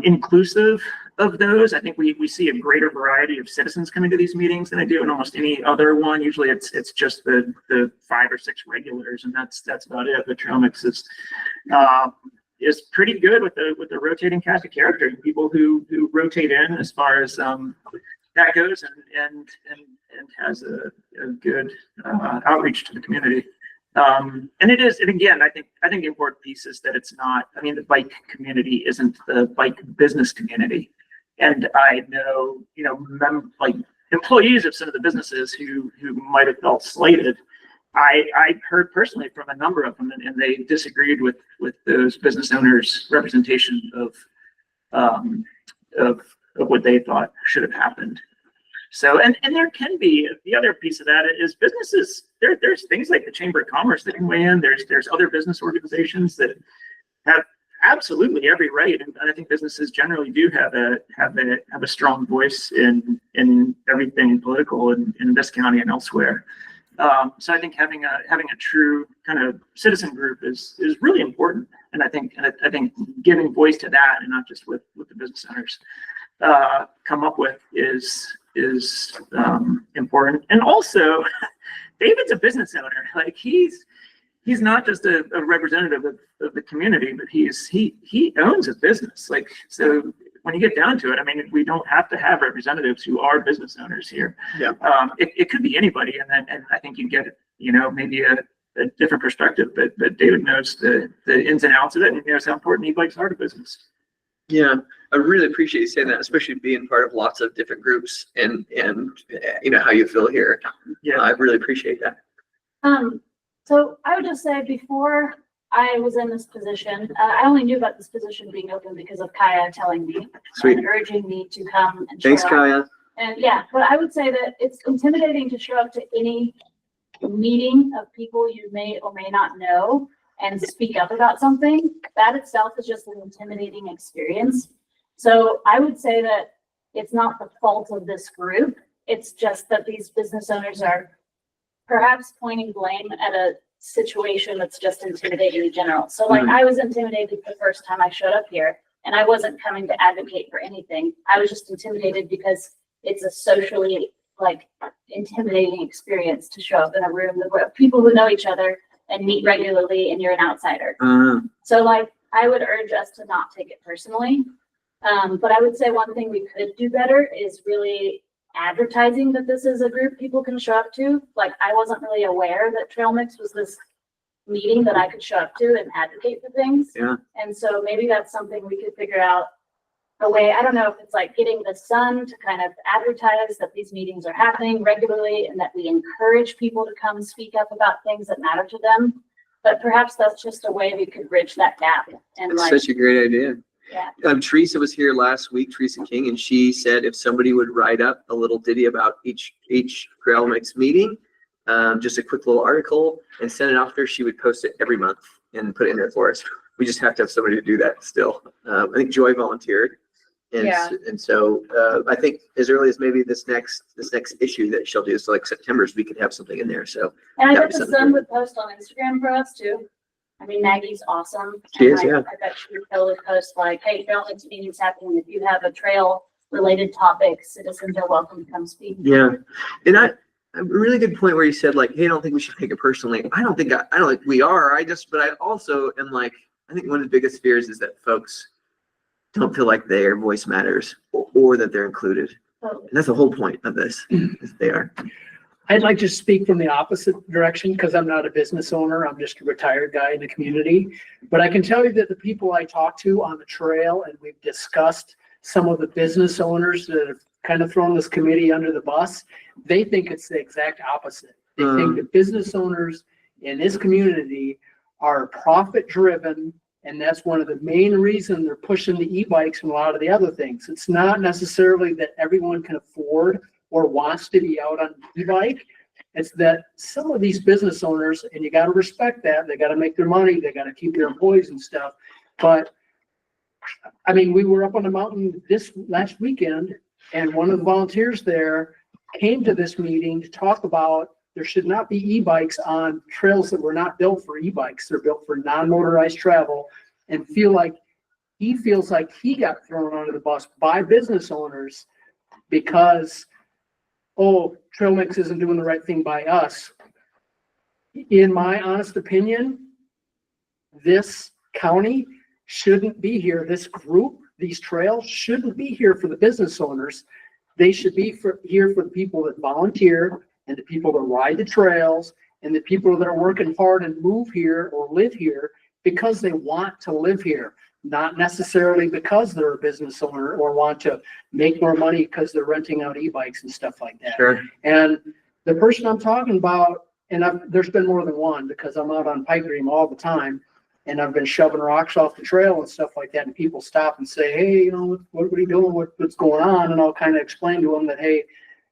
inclusive of those. I think we see a greater variety of citizens coming to these meetings than I do in almost any other one. Usually it's just the 5 or 6 regulars, and that's about it. But Trail Mix is pretty good with the rotating cast of characters, people who rotate in as far as that goes, and has a good outreach to the community. And again, I think the important piece is that it's not, the bike community isn't the bike business community. And I know, employees of some of the businesses who might have felt slighted I heard personally from a number of them, and they disagreed with those business owners' representation of what they thought should have happened. So, and there can be, the other piece of that is businesses, there's things like the Chamber of Commerce that can weigh in. There's other business organizations that have absolutely every right. And I think businesses generally do have a strong voice in everything political in this county and elsewhere. So I think having a true kind of citizen group is really important. And I think giving voice to that, and not just with the business owners come up with is important. And also David's a business owner. Like he's not just a representative of the community, but he owns a business. Like, so when you get down to it, I mean, we don't have to have representatives who are business owners here.
Yeah.
It could be anybody. And I think you get, maybe a different perspective, but David knows the ins and outs of it, and he knows how important e-bikes are to business.
Yeah, I really appreciate you saying that, especially being part of lots of different groups and how you feel here.
Yeah,
I really appreciate that.
So I would just say, before I was in this position, I only knew about this position being open because of Kaya telling me,
Sweet.
and urging me to come and
Thanks,
show up.
Kaya.
And yeah, but I would say that it's intimidating to show up to any meeting of people you may or may not know and speak up about something. That itself is just an intimidating experience. So I would say that it's not the fault of this group. It's just that these business owners are perhaps pointing blame at a situation that's just intimidating in general. So like, I was intimidated the first time I showed up here, and I wasn't coming to advocate for anything. I was just intimidated because it's a socially intimidating experience to show up in a room of people who know each other and meet regularly, and you're an outsider. So I would urge us to not take it personally. But I would say one thing we could do better is really advertising that this is a group people can show up to. Like, I wasn't really aware that Trail Mix was this meeting that I could show up to and advocate for things.
Yeah.
And so maybe that's something we could figure out a way. I don't know if it's like getting the Sun to kind of advertise that these meetings are happening regularly and that we encourage people to come speak up about things that matter to them. But perhaps that's just a way we could bridge that gap. And
That's such a great idea.
yeah.
Teresa was here last week, Teresa King, and she said if somebody would write up a little ditty about each Trail Mix meeting, just a quick little article, and send it off there, she would post it every month and put it in there for us. We just have to have somebody to do that still. I think Joy volunteered. And,
Yeah.
and so I think as early as maybe this next issue that she'll do, so like September's, we could have something in there. So
And I
that'd
bet
be
the
something
Sun
good.
would post on Instagram for us too. I mean, Maggie's awesome.
She
And
is, yeah.
I bet she would totally post like, hey, Trail Mix meeting's happening. If you have a trail related topic, citizens are welcome to come speak.
Yeah, and a really good point where you said like, hey, I don't think we should take it personally. I don't think we are. But I also am like, I think one of the biggest fears is that folks don't feel like their voice matters or that they're included.
Totally.
And that's the whole point of this, is they are.
I'd like to speak from the opposite direction because I'm not a business owner. I'm just a retired guy in the community. But I can tell you that the people I talk to on the trail, and we've discussed some of the business owners that have kind of thrown this committee under the bus, they think it's the exact opposite. They think that business owners in this community are profit driven, and that's one of the main reasons they're pushing the e-bikes and a lot of the other things. It's not necessarily that everyone can afford or wants to be out on e-bike. It's that some of these business owners, and you got to respect that, they got to make their money, they got to keep their employees and stuff. But I mean, we were up on the mountain this last weekend, and one of the volunteers there came to this meeting to talk about there should not be e-bikes on trails that were not built for e-bikes. They're built for non-motorized travel, and he feels like he got thrown under the bus by business owners because, oh, Trail Mix isn't doing the right thing by us. In my honest opinion, this county shouldn't be here. This group, these trails shouldn't be here for the business owners. They should be here for the people that volunteer and the people that ride the trails and the people that are working hard and move here or live here because they want to live here, not necessarily because they're a business owner or want to make more money because they're renting out e-bikes and stuff like that.
Sure.
And the person I'm talking about and there's been more than one because I'm out on Pike Dream all the time. And I've been shoving rocks off the trail and stuff like that. And people stop and say, hey, you know, what are you doing? What's going on? And I'll kind of explain to them that, hey,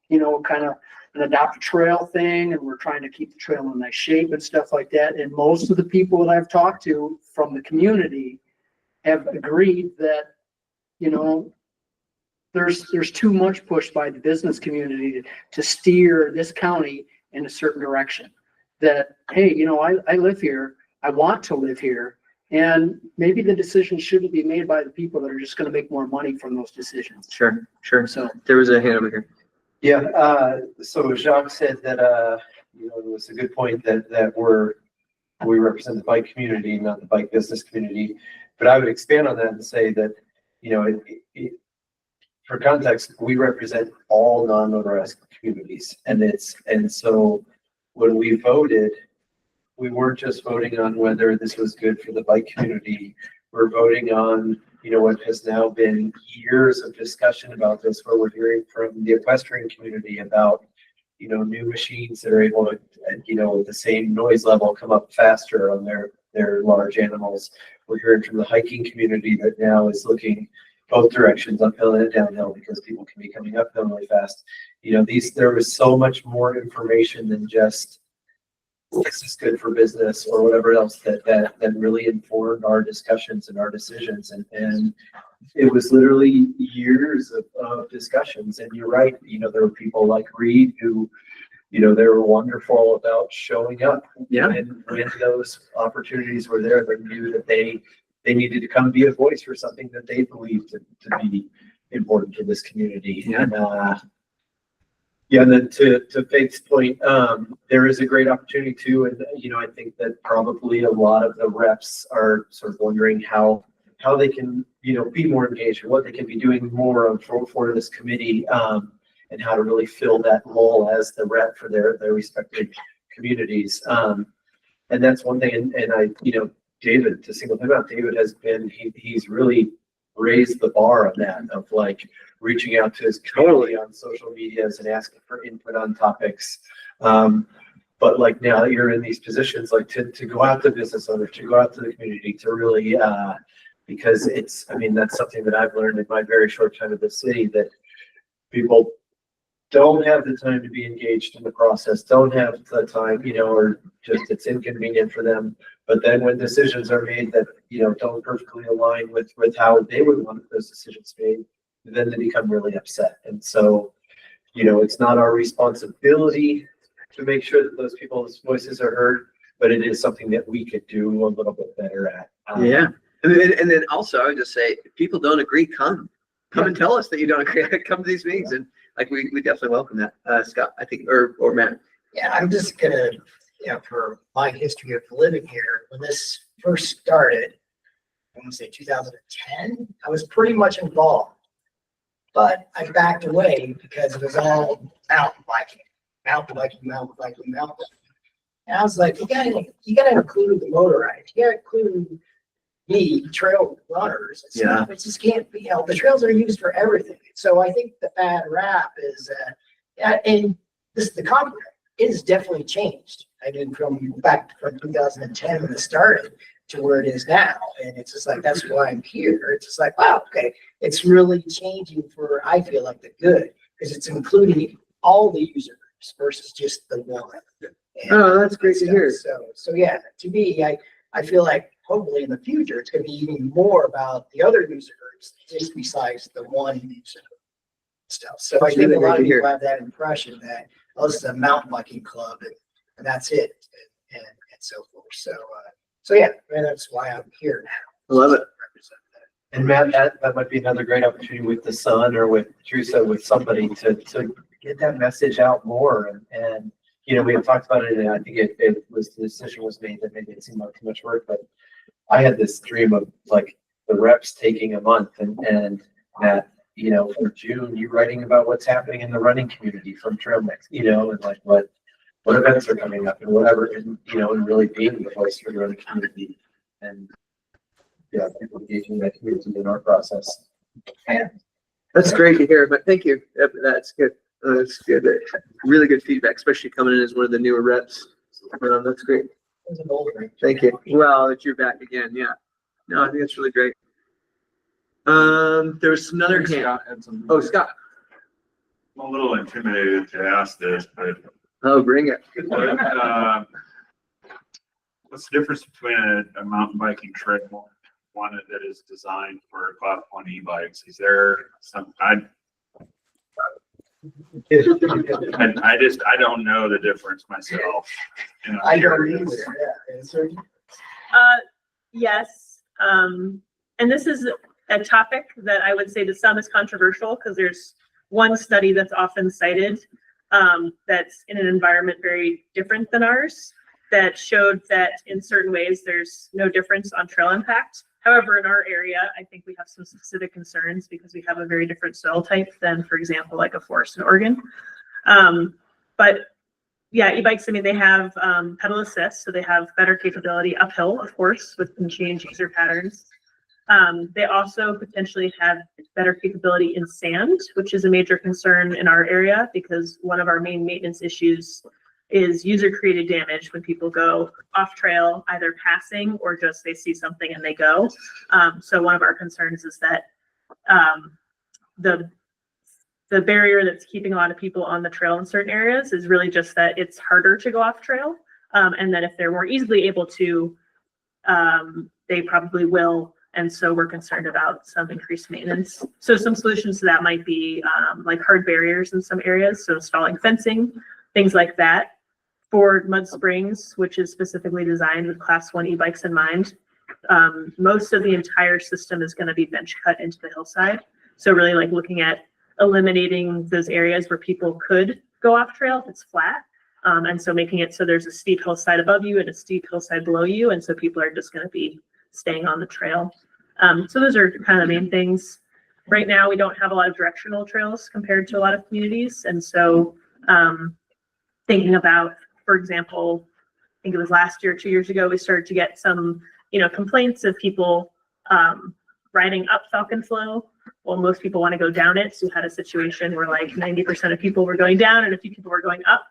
you know, kind of an adopt a trail thing. And we're trying to keep the trail in nice shape and stuff like that. And most of the people that I've talked to from the community have agreed that, you know, there's too much push by the business community to steer this county in a certain direction. That, hey, you know, I live here. I want to live here, and maybe the decision shouldn't be made by the people that are just going to make more money from those decisions.
Sure.
So
There was a hand over here.
Yeah, so Jacques said that, you know, it was a good point that we represent the bike community, not the bike business community. But I would expand on that and say that, you know, for context, we represent all non-motorized communities. And so when we voted, we weren't just voting on whether this was good for the bike community. We're voting on, you know, what has now been years of discussion about this, where we're hearing from the equestrian community about, you know, new machines that are able to, you know, with the same noise level, come up faster on their large animals. We're hearing from the hiking community that now is looking both directions, uphill and downhill, because people can be coming uphill really fast. You know, there was so much more information than just, this is good for business or whatever else that really informed our discussions and our decisions. And it was literally years of discussions. And you're right, you know, there were people like Reed who, you know, they were wonderful about showing up.
Yeah.
And when those opportunities were there, they knew that they needed to come be a voice for something that they believed to be important to this community.
Yeah.
And, yeah, and then to Faith's point, there is a great opportunity too. And, you know, I think that probably a lot of the reps are sort of wondering how they can, you know, be more engaged, or what they can be doing more of for this committee, and how to really fill that role as the rep for their respective communities. And that's one thing. And I, you know, David, to single him out, David has been, he's really raised the bar on that, of like reaching out to his community on social medias and asking for input on topics. But like now that you're in these positions, like to go out to business owners, to go out to the community, to really, because it's, I mean, that's something that I've learned in my very short time at the city, that people don't have the time to be engaged in the process, don't have the time, you know, or just it's inconvenient for them. But then when decisions are made that, you know, don't perfectly align with how they would want those decisions made, then they become really upset. And so, you know, it's not our responsibility to make sure that those people's voices are heard, but it is something that we could do a little bit better at.
Yeah. And then also I would just say, if people don't agree, come and tell us that you don't agree. Come to these meetings, and like we definitely welcome that. Scott, I think, or Matt.
Yeah, I'm just gonna, you know, for my history of living here, when this first started, I want to say 2010, I was pretty much involved. But I backed away because it was all mountain biking. And I was like, you gotta include the motorized, you gotta include the trail runners. It just can't be, you know, the trails are used for everything. So I think the bad rap is, and the concept is definitely changed. I mean, from 2010 when it started to where it is now. And it's just like, that's why I'm here. It's just like, wow, okay. It's really changing for, I feel like, the good, because it's including all the users versus just the one.
Oh, that's great to hear.
So yeah, to me, I feel like hopefully in the future, it's going to be even more about the other user groups, just besides the one user stuff. So I think a lot of people have that impression that, oh, this is a mountain biking club and that's it, and so forth. So yeah, and that's why I'm here now.
I love it.
And Matt, that might be another great opportunity with the Sun or with Teresa, with somebody to get that message out more. And you know, we have talked about it, and I think it was, the decision was made that maybe it seemed like too much work, but I had this dream of like the reps taking a month and Matt, you know, for June, you writing about what's happening in the running community from Trail Mix, you know, and like what events are coming up and whatever, and you know, and really being the voice for the running community, and yeah, people engaging that community in our process.
Yeah.
That's great to hear, but thank you. That's good. That's good. Really good feedback, especially coming in as one of the newer reps. That's great.
It's an old ring.
Thank you. Well, that you're back again. Yeah. No, I think that's really great. There's another hand.
Scott had something.
Oh, Scott.
I'm a little intimidated to ask this, but
Oh, bring it.
what's the difference between a mountain biking trail, one that is designed for Class 1 e-bikes? Is there some, I don't know the difference myself. You know,
I don't either, yeah. Answer.
Yes, and this is a topic that I would say to some is controversial because there's one study that's often cited that's in an environment very different than ours that showed that in certain ways there's no difference on trail impact. However, in our area, I think we have some specific concerns because we have a very different soil type than, for example, like a forest in Oregon. But yeah, e-bikes, I mean, they have pedal assist, so they have better capability uphill, of course, with some change user patterns. They also potentially have better capability in sand, which is a major concern in our area because one of our main maintenance issues is user created damage when people go off trail, either passing or just they see something and they go. So one of our concerns is that the barrier that's keeping a lot of people on the trail in certain areas is really just that it's harder to go off trail. And that if they're more easily able to, they probably will. And so we're concerned about some increased maintenance. So some solutions to that might be like hard barriers in some areas. So installing fencing, things like that. For Mud Springs, which is specifically designed with Class 1 e-bikes in mind, most of the entire system is going to be bench cut into the hillside. So really like looking at eliminating those areas where people could go off trail if it's flat. And so making it so there's a steep hillside above you and a steep hillside below you. And so people are just going to be staying on the trail. So those are kind of the main things. Right now, we don't have a lot of directional trails compared to a lot of communities. And so thinking about, for example, I think it was last year, 2 years ago, we started to get some, complaints of people riding up Falcon Flow. Well, most people want to go down it. So we had a situation where like 90% of people were going down and a few people were going up.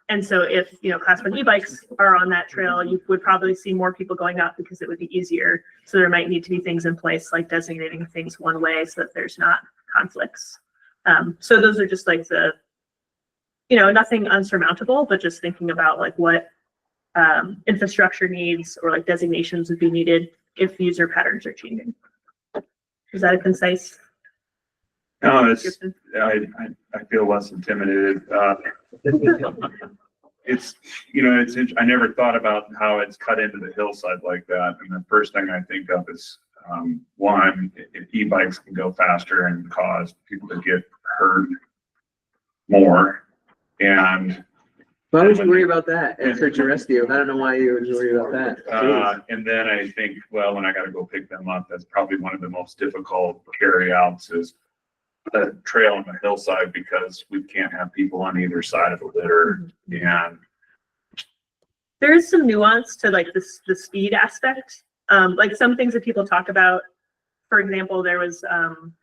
And so if, Class 1 e-bikes are on that trail, you would probably see more people going up because it would be easier. So there might need to be things in place like designating things one way so that there's not conflicts. So those are just like the, nothing unsurmountable, but just thinking about like what infrastructure needs or like designations would be needed if user patterns are changing. Is that a concise?
No, I feel less intimidated. I never thought about how it's cut into the hillside like that. And the first thing I think of is, one, if e-bikes can go faster and cause people to get hurt more. And
why would you worry about that at search and rescue? I don't know why you would worry about that.
And then I think, well, when I got to go pick them up, that's probably one of the most difficult carry outs is the trail on the hillside because we can't have people on either side of a litter. And
there is some nuance to like the speed aspect. Like some things that people talk about, for example, there was an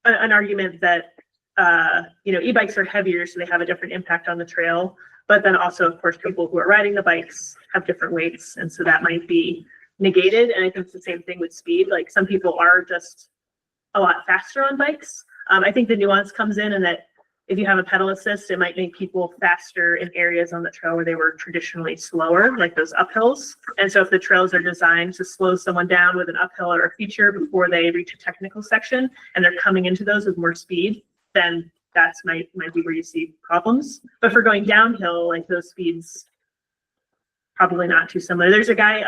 argument that e-bikes are heavier, so they have a different impact on the trail. But then also, of course, people who are riding the bikes have different weights. And so that might be negated. And I think it's the same thing with speed. Like some people are just a lot faster on bikes. I think the nuance comes in that if you have a pedal assist, it might make people faster in areas on the trail where they were traditionally slower, like those uphills. And so if the trails are designed to slow someone down with an uphill or a feature before they reach a technical section, and they're coming into those with more speed, then that's might be where you see problems. But for going downhill, like those speeds, probably not too similar. There's a guy,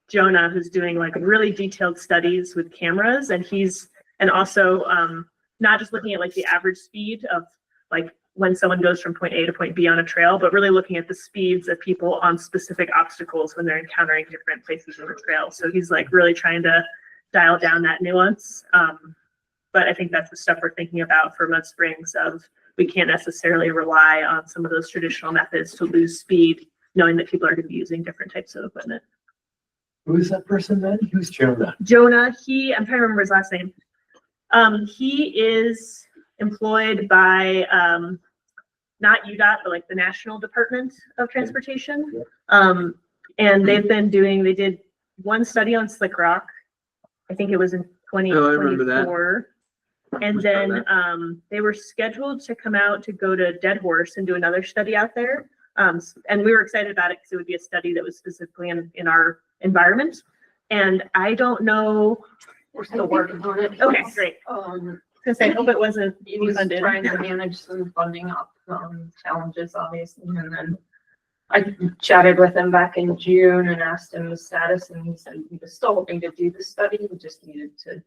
Jonah, who's doing like really detailed studies with cameras, and also not just looking at like the average speed of like when someone goes from point A to point B on a trail, but really looking at the speeds of people on specific obstacles when they're encountering different places on the trail. So he's like really trying to dial down that nuance. But I think that's the stuff we're thinking about for Mud Springs of we can't necessarily rely on some of those traditional methods to lose speed, knowing that people are going to be using different types of equipment.
Who is that person then? Who's Jonah?
Jonah, I'm trying to remember his last name. He is employed by not UDOT, but like the National Department of Transportation. And they did one study on Slick Rock. I think it was in
Oh, I remember that.
2024. And then, they were scheduled to come out to go to Dead Horse and do another study out there. And we were excited about it because it would be a study that was specifically in our environment. And I don't know.
We're still working on it.
Okay, great. Cause I hope it wasn't
He was
funded.
trying to manage some funding challenges, obviously, and then I chatted with him back in June and asked him the status, and he said he was still hoping to do the study, we just needed to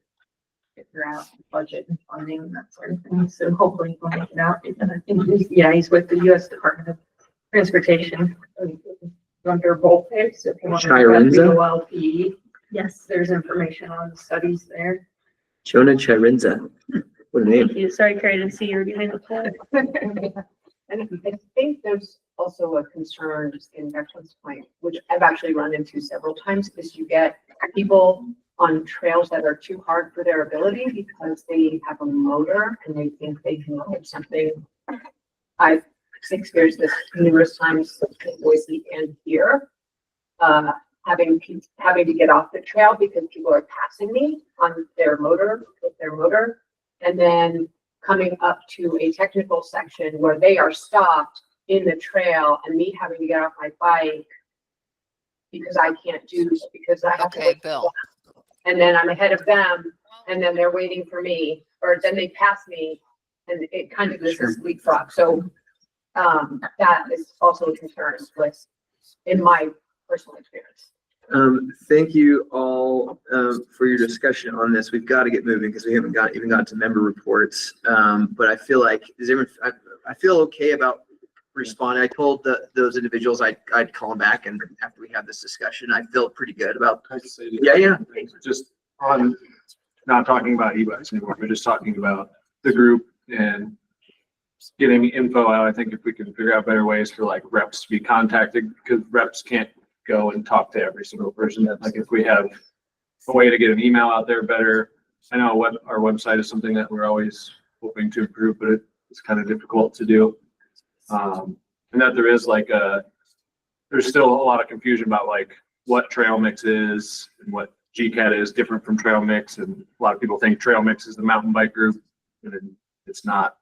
figure out budget and funding and that sort of thing, so hopefully he'll make it out. And I think he's with the US Department of Transportation, under Volpe, so if you want to
Chirenza?
OLP,
Yes.
there's information on the studies there.
Jonah Chirenza. What a name.
Thank you. Sorry, Carrie, I didn't see you were behind the pole.
And I think there's also a concern, just getting back to this point, which I've actually run into several times, is you get people on trails that are too hard for their ability because they have a motor and they think they can hit something. I've experienced this numerous times in Boise and here, having to get off the trail because people are passing me on their motor, with their motor, and then coming up to a technical section where they are stopped in the trail and me having to get off my bike because I can't do, because I have to.
Okay, Bill.
And then I'm ahead of them and then they're waiting for me, or then they pass me and it kind of is this leapfrog. So, that is also a concern with, in my personal experience.
Thank you all, for your discussion on this. We've got to get moving because we haven't even got to member reports. But I feel like, I feel okay about responding. I told those individuals I'd call them back, and after we have this discussion, I feel pretty good about. Yeah.
Just on, not talking about e-bikes anymore, but just talking about the group and getting info out. I think if we can figure out better ways for like reps to be contacted, because reps can't go and talk to every single person. Like if we have a way to get an email out there better. I know our website is something that we're always hoping to improve, but it's kind of difficult to do. And that there is like there's still a lot of confusion about like what trail mix is and what GCAT is different from trail mix. And a lot of people think trail mix is the mountain bike group, and it's not.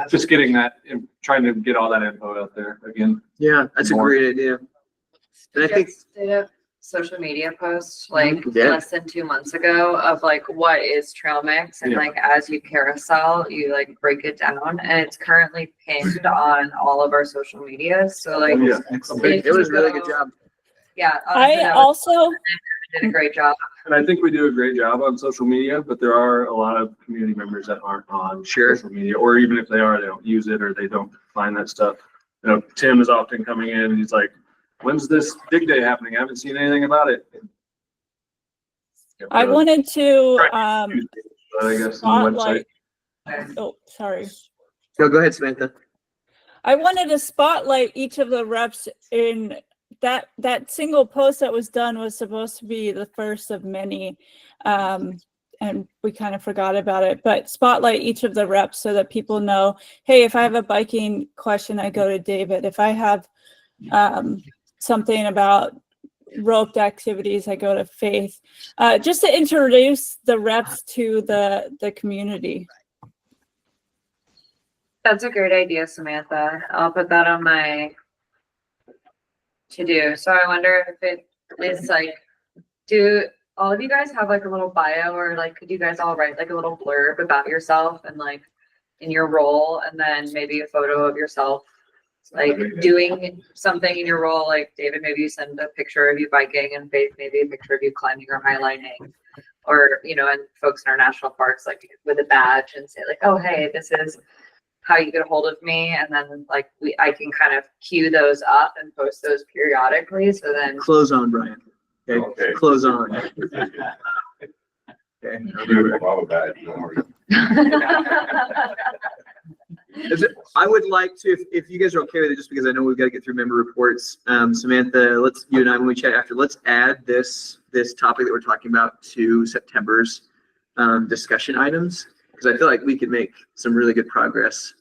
Just getting that and trying to get all that info out there again.
Yeah, that's a great idea. And I think,
Just did a social media post like
Yeah.
less than 2 months ago of like what is trail mix, and
Yeah.
like as you carousel you like break it down, and it's currently pinned on all of our social media, so like
Yeah.
it was a really good job.
yeah,
I
that
also,
did a great job.
And I think we do a great job on social media, but there are a lot of community members that aren't on
Sure.
social media, or even if they are, they don't use it or they don't find that stuff. You know, Tim is often coming in and he's like, when's this dig day happening? I haven't seen anything about it.
I wanted to,
I guess on the website.
spotlight, oh, sorry.
Go ahead, Samantha.
I wanted to spotlight each of the reps in that single post that was done was supposed to be the first of many. And we kind of forgot about it, but spotlight each of the reps so that people know, hey, if I have a biking question, I go to David. If I have something about roped activities, I go to Faith. Just to introduce the reps to the community.
That's a great idea, Samantha. I'll put that on my to-do. So I wonder if it is like, do all of you guys have like a little bio, or like could you guys all write like a little blurb about yourself and like in your role, and then maybe a photo of yourself like doing something in your role? Like David, maybe you send a picture of you biking, and Faith, maybe a picture of you climbing or highlighting, or and folks in our national parks like with a badge and say like, oh hey, this is how you get a hold of me, and then like I can kind of queue those up and post those periodically, so then
Close on, Brian. Okay, close on. Okay. I would like to, if you guys are okay with it, just because I know we've got to get through member reports. Samantha, you and I, when we chat after, let's add this topic that we're talking about to September's discussion items, because I feel like we could make some really good progress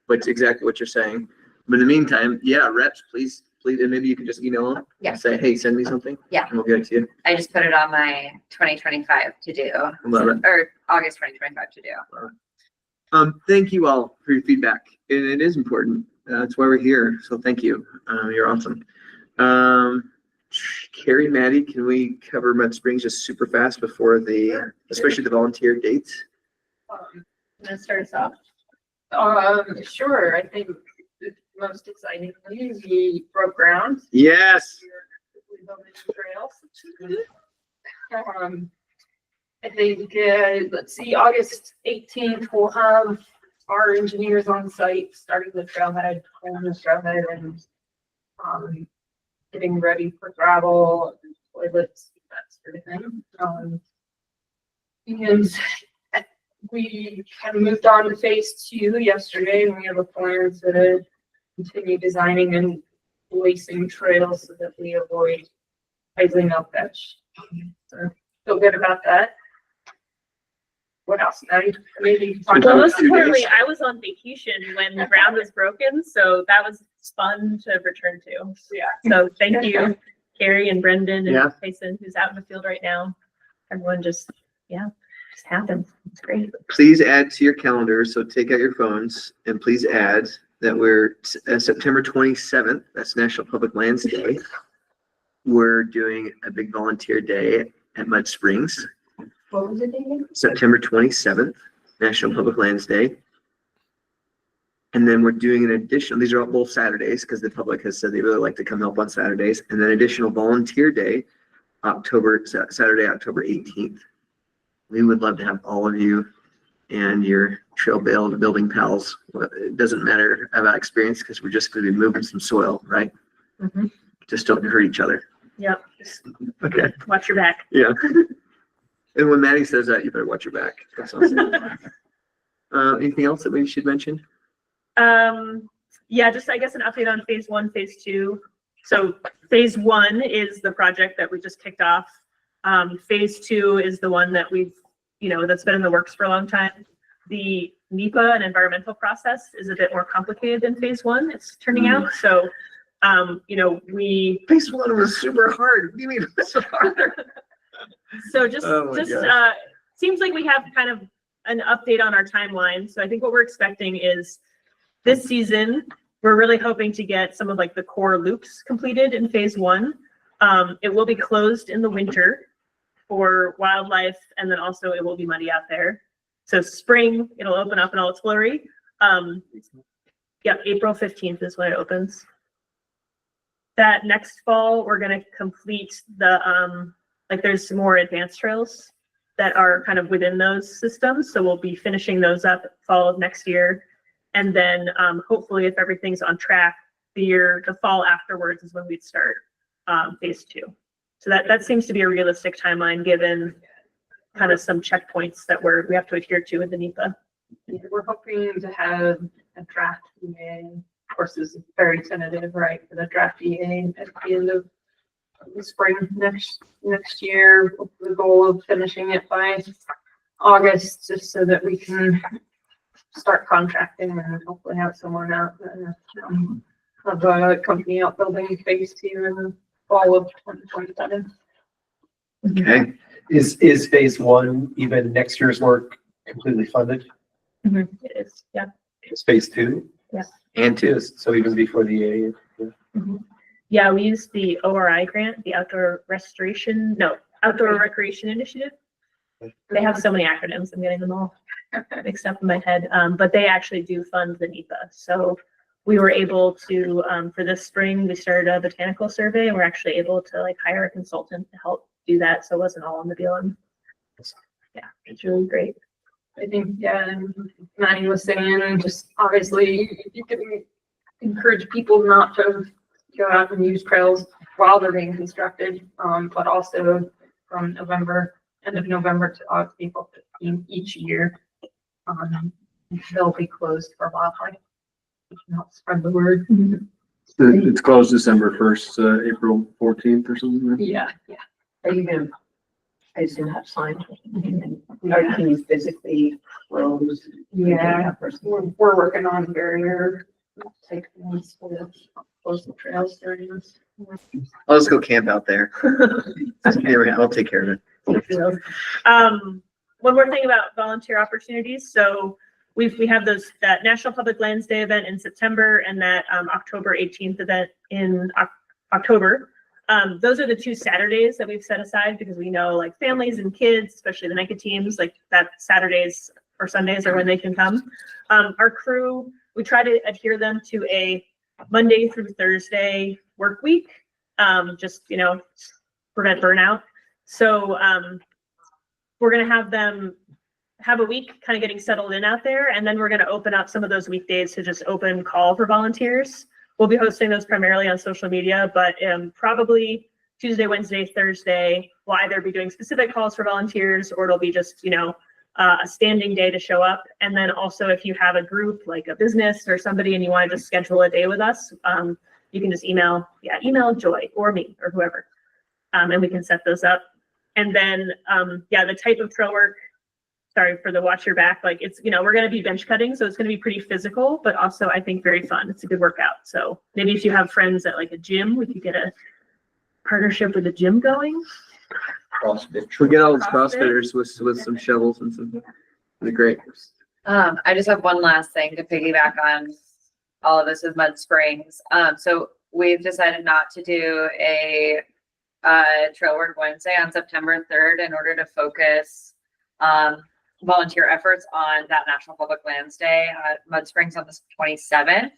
what's exactly what you're saying. But in the meantime, yeah, reps, please, and maybe you can just email them.
Yeah.
Say, hey, send me something.
Yeah.
And we'll get it to you.
I just put it on my 2025 to do,
Love it.
or August 2025 to do.
Thank you all for your feedback. It is important. That's why we're here. So thank you. You're awesome. Carrie, Maddie, can we cover Mud Springs just super fast before especially the volunteer dates?
Gonna start us off.
Sure, I think the most exciting thing, we broke ground.
Yes.
We built new trails. I think, let's see, August 18th, we'll have our engineers on site, starting the trailhead, pulling the trailhead and, getting ready for gravel, toilets, that sort of thing. And we kind of moved on to phase 2 yesterday, and we have a plan to continue designing and lacing trails so that we avoid idling up edge. So feel good about that. What else? Maybe.
Well, most importantly, I was on vacation when the ground was broken, so that was fun to return to.
Yeah.
So thank you, Carrie and Brendan
Yeah.
and Tyson, who's out in the field right now. Everyone just happened. It's great.
Please add to your calendar. So take out your phones and please add that we're September 27th. That's National Public Lands Day. We're doing a big volunteer day at Mud Springs.
What was it again?
September 27th, National Public Lands Day. And then we're doing an additional, these are all both Saturdays because the public has said they really like to come help on Saturdays. And then additional volunteer day, Saturday, October 18th. We would love to have all of you and your trail building pals. It doesn't matter about experience because we're just going to be moving some soil, right?
Mm-hmm.
Just don't hurt each other.
Yep. Just
Okay.
watch your back.
Yeah. And when Maddie says that, you better watch your back. That's awesome. Anything else that we should mention?
Yeah, just I guess an update on phase 1, phase 2. So phase 1 is the project that we just kicked off. Phase 2 is the one that that's been in the works for a long time. The NEPA and environmental process is a bit more complicated than phase 1. It's turning out. So,
Phase 1 was super hard. What do you mean it was so hard?
So
Oh my gosh.
seems like we have kind of an update on our timeline. So I think what we're expecting is this season, we're really hoping to get some of like the core loops completed in phase 1. It will be closed in the winter for wildlife, and then also it will be muddy out there. So spring, it'll open up in all its glory. April 15th is when it opens. That next fall, we're gonna complete the, there's some more advanced trails that are kind of within those systems. So we'll be finishing those up fall of next year. And then hopefully if everything's on track, the fall afterwards is when we'd start phase 2. So that seems to be a realistic timeline given kind of some checkpoints that we have to adhere to with the NEPA.
We're hoping to have a draft EA. Of course, this is very tentative, right? For the draft EA at the end of the spring next year, with the goal of finishing it by August, just so that we can start contracting and hopefully have someone out of a company out building phase 2 in the fall of 2027.
Okay.
Is phase 1 even next year's work completely funded?
It is, yeah.
Is phase 2?
Yeah.
And 2.
So even before the EA?
Yeah, we used the ORI grant, the Outdoor Recreation Initiative. They have so many acronyms, I'm getting them all mixed up in my head. But they actually do fund the NEPA. So we were able to, for this spring, we started a botanical survey and we're actually able to hire a consultant to help do that. So it wasn't all on the BLM. Yeah, it's really great.
I think, and Maddie was saying, just obviously, you can encourage people not to go out and use trails while they're being constructed, but also from end of November to April 15th each year, they'll be closed for wildlife. Not spread the word.
It's closed December 1st, April 14th or something.
Yeah.
Are you gonna, I assume have signs? Or can you physically close
Yeah, we're working on barrier type things for the coastal trails during this.
I'll just go camp out there. I'll take care of it.
One more thing about volunteer opportunities. So we have that National Public Lands Day event in September and that October 18th event in October. Those are the 2 Saturdays that we've set aside because we know like families and kids, especially the NICA teams, like that Saturdays or Sundays are when they can come. Our crew, we try to adhere them to a Monday through Thursday work week, just, prevent burnout. So we're going to have them have a week kind of getting settled in out there. And then we're going to open up some of those weekdays to just open call for volunteers. We'll be hosting those primarily on social media, but probably Tuesday, Wednesday, Thursday, we'll either be doing specific calls for volunteers or it'll be just, a standing day to show up. And then also if you have a group like a business or somebody and you want to just schedule a day with us, you can just email Joy or me or whoever. And we can set those up. And then, the type of trail work, sorry for the watch your back, like it's, we're going to be bench cutting. So it's going to be pretty physical, but also I think very fun. It's a good workout. So maybe if you have friends at like a gym, we could get a partnership with a gym going.
CrossFit.
We get all those CrossFitters with some shovels and some, the great.
I just have one last thing to piggyback on all of this with Mud Springs. So we've decided not to do a Trail Work Wednesday on September 3rd in order to focus volunteer efforts on that National Public Lands Day at Mud Springs on the 27th.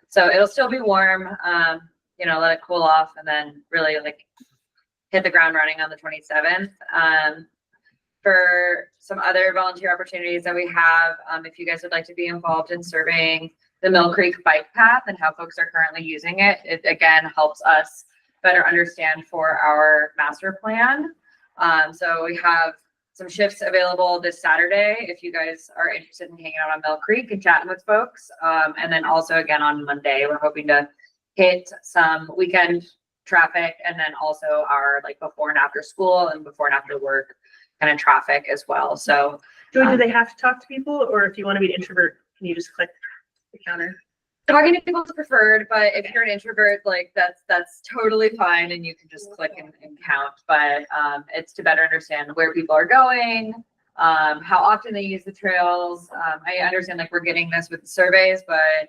So it'll still be warm, let it cool off and then really like hit the ground running on the 27th. For some other volunteer opportunities that we have, if you guys would like to be involved in surveying the Mill Creek bike path and how folks are currently using it, it again helps us better understand for our master plan. So we have some shifts available this Saturday if you guys are interested in hanging out on Mill Creek and chatting with folks. And then also again on Monday, we're hoping to hit some weekend traffic and then also our like before and after school and before and after work kind of traffic as well. So
Joy, do they have to talk to people or if you want to be an introvert, can you just click the counter?
talking to people is preferred, but if you're an introvert, like that's totally fine and you can just click and count. But it's to better understand where people are going, how often they use the trails. I understand like we're getting this with the surveys, but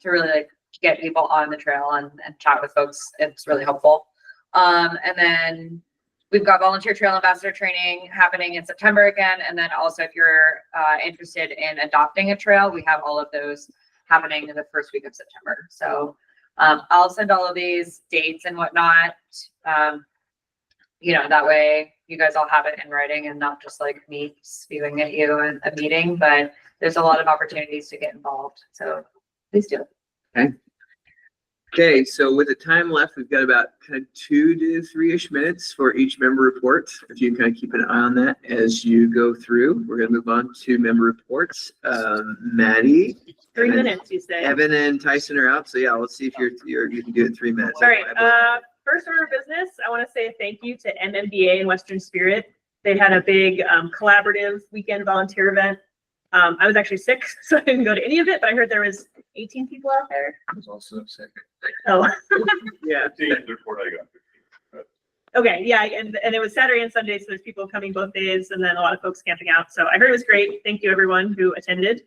to really like get people on the trail and chat with folks, it's really helpful. And then we've got volunteer trail ambassador training happening in September again. And then also if you're interested in adopting a trail, we have all of those happening in the first week of September. So I'll send all of these dates and whatnot. That way you guys all have it in writing and not just like me spewing at you in a meeting, but there's a lot of opportunities to get involved. So please do.
Okay, so with the time left, we've got about kind of 2 to 3-ish minutes for each member report. If you can kind of keep an eye on that as you go through. We're going to move on to member reports. Maddie.
3 minutes, you say.
Evan and Tyson are out, so yeah, let's see if you can do it in 3 minutes.
All right. First order of business, I want to say thank you to MMDA and Western Spirit. They had a big collaborative weekend volunteer event. I was actually sick, so I didn't go to any of it, but I heard there was 18 people out there.
I was also sick.
Oh.
Yeah.
Before I got.
Okay, yeah, and it was Saturday and Sunday, so there's people coming both days, and then a lot of folks camping out. So I heard it was great. Thank you, everyone who attended.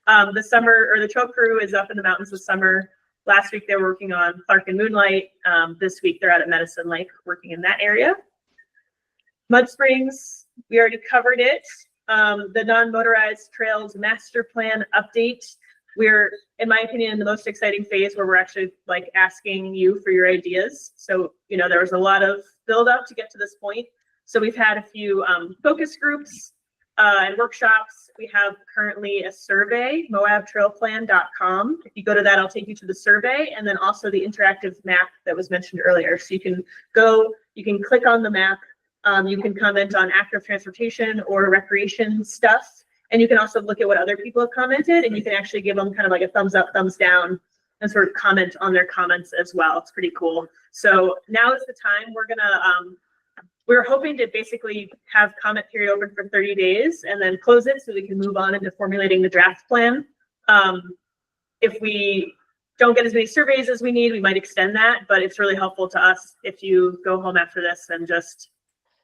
The trail crew is up in the mountains this summer. Last week they were working on Clark and Moonlight. This week they're out at Medicine Lake working in that area. Mud Springs, we already covered it. The non-motorized trails master plan update. We're, in my opinion, in the most exciting phase where we're actually like asking you for your ideas. So, there was a lot of build up to get to this point. So we've had a few focus groups and workshops. We have currently a survey, moabtrailplan.com. If you go to that, I'll take you to the survey and then also the interactive map that was mentioned earlier. So you can go, you can click on the map. You can comment on active transportation or recreation stuff. And you can also look at what other people have commented and you can actually give them kind of like a thumbs up, thumbs down and sort of comment on their comments as well. It's pretty cool. So now is the time we're gonna we're hoping to basically have comment period open for 30 days and then close it so we can move on into formulating the draft plan. If we don't get as many surveys as we need, we might extend that, but it's really helpful to us if you go home after this and just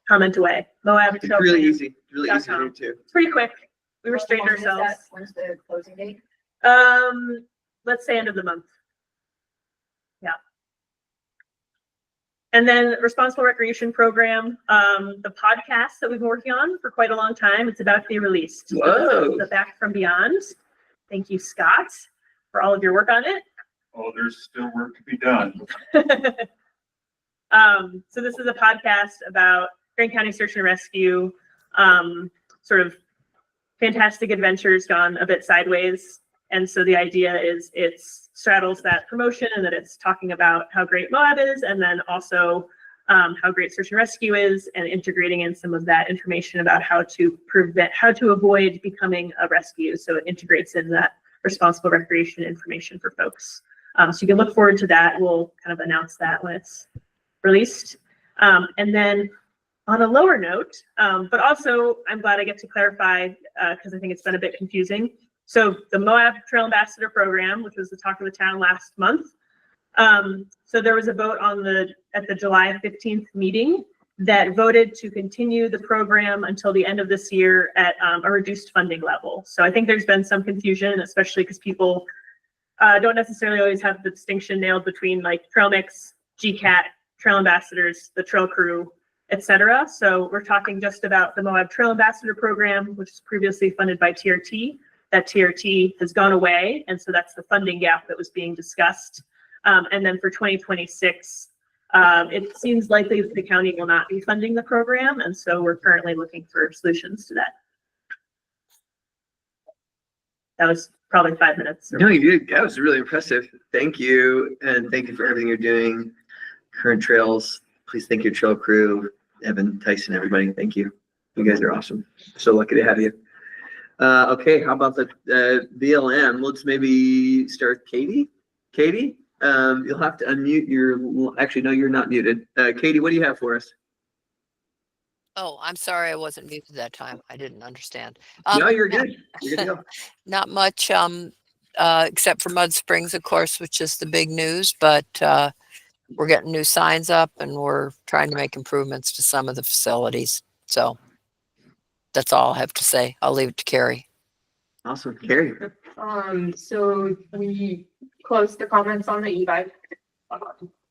comment away. Moab
It's
Trail
really
Plan.
easy, really easy to do too.
It's pretty quick. We
When
restrained
is that?
ourselves.
When's the closing date?
Let's say end of the month. Yeah. And then Responsible Recreation Program, the podcast that we've been working on for quite a long time, it's about to be released. So this is
Whoa.
The Back from Beyond. Thank you, Scott, for all of your work on it.
Oh, there's still work to be done.
So this is a podcast about Grand County Search and Rescue, sort of fantastic adventures gone a bit sideways. And so the idea is it straddles that promotion and that it's talking about how great Moab is, and then also how great search and rescue is, and integrating in some of that information about how to avoid becoming a rescue. So it integrates in that responsible recreation information for folks. So you can look forward to that. We'll kind of announce that when it's released. And then on a lower note, but also I'm glad I get to clarify because I think it's been a bit confusing. So the Moab Trail Ambassador Program, which was the talk of the town last month. So there was a vote at the July 15th meeting that voted to continue the program until the end of this year at a reduced funding level. So I think there's been some confusion, especially because people don't necessarily always have the distinction nailed between like Trail Mix, GCAT, Trail Ambassadors, the Trail Crew, etc. So we're talking just about the Moab Trail Ambassador Program, which was previously funded by TRT. That TRT has gone away, and so that's the funding gap that was being discussed. And then for 2026, it seems likely that the county will not be funding the program, and so we're currently looking for solutions to that. That was probably 5 minutes.
No, you did. That was really impressive. Thank you. And thank you for everything you're doing. Current Trails, please thank your trail crew, Evan, Tyson, everybody. Thank you. You guys are awesome. So lucky to have you. Okay, how about the BLM? Let's maybe start Katie. Katie, you'll have to unmute actually, no, you're not muted. Katie, what do you have for us?
Oh, I'm sorry, I wasn't muted that time. I didn't understand.
No, you're good. You're good to go.
Not much, except for Mud Springs, of course, which is the big news, but we're getting new signs up and we're trying to make improvements to some of the facilities. So that's all I have to say. I'll leave it to Carrie.
Awesome. Carrie.
So we closed the comments on the e-bike,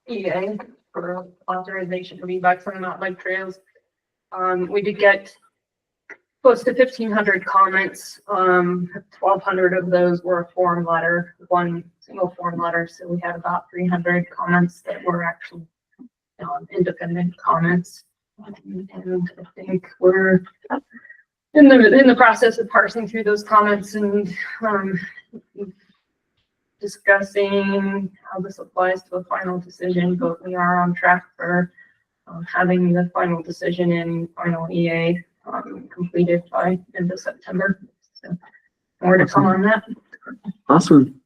EA for authorization of e-bikes on the mountain bike trails. We did get close to 1,500 comments. 1,200 of those were a form letter, one single form letter. So we had about 300 comments that were actually independent comments. And I think we're in the process of parsing through those comments and discussing how this applies to a final decision, but we are on track for having the final decision and final EA completed by end of September. So more to come on that.
Awesome.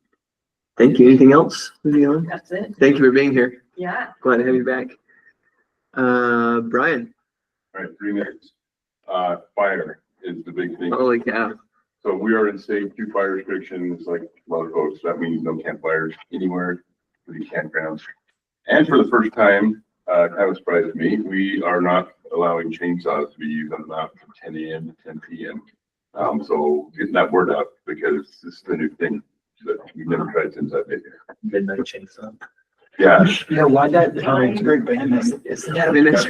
Thank you. Anything else?
That's it.
Thank you for being here.
Yeah.
Glad to have you back. Brian.
All right, 3 minutes. Fire is the big thing.
Holy cow.
So we are in stage 2 fire restrictions, like a lot of folks. That means no campfires anywhere for these campgrounds. And for the first time, kind of surprised me, we are not allowing chainsaws to be used on the mountain from 10 a.m. to 10 p.m. So getting that word out because this is the new thing that we've never tried since I've been here.
Midnight chainsaw.
Yeah.
You know why that, it's a great band. It's
Yeah, I mean, that's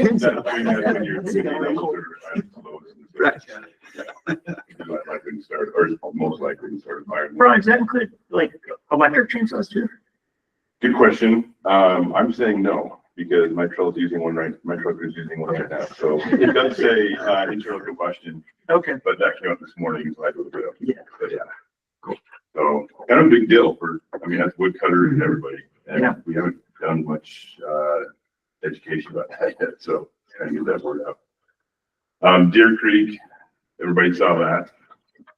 right.
Likely to start, or most likely to start a fire.
Brian, does that include like electric chainsaws too?
Good question. I'm saying no, because my truck is using one right now. So it does say internal combustion.
Okay.
But that came up this morning, so I looked it up.
Yeah.
But yeah. Cool. So kind of a big deal that's woodcutters and everybody. And
Yeah.
we haven't done much education about that yet, so kind of get that word out. Deer Creek, everybody saw that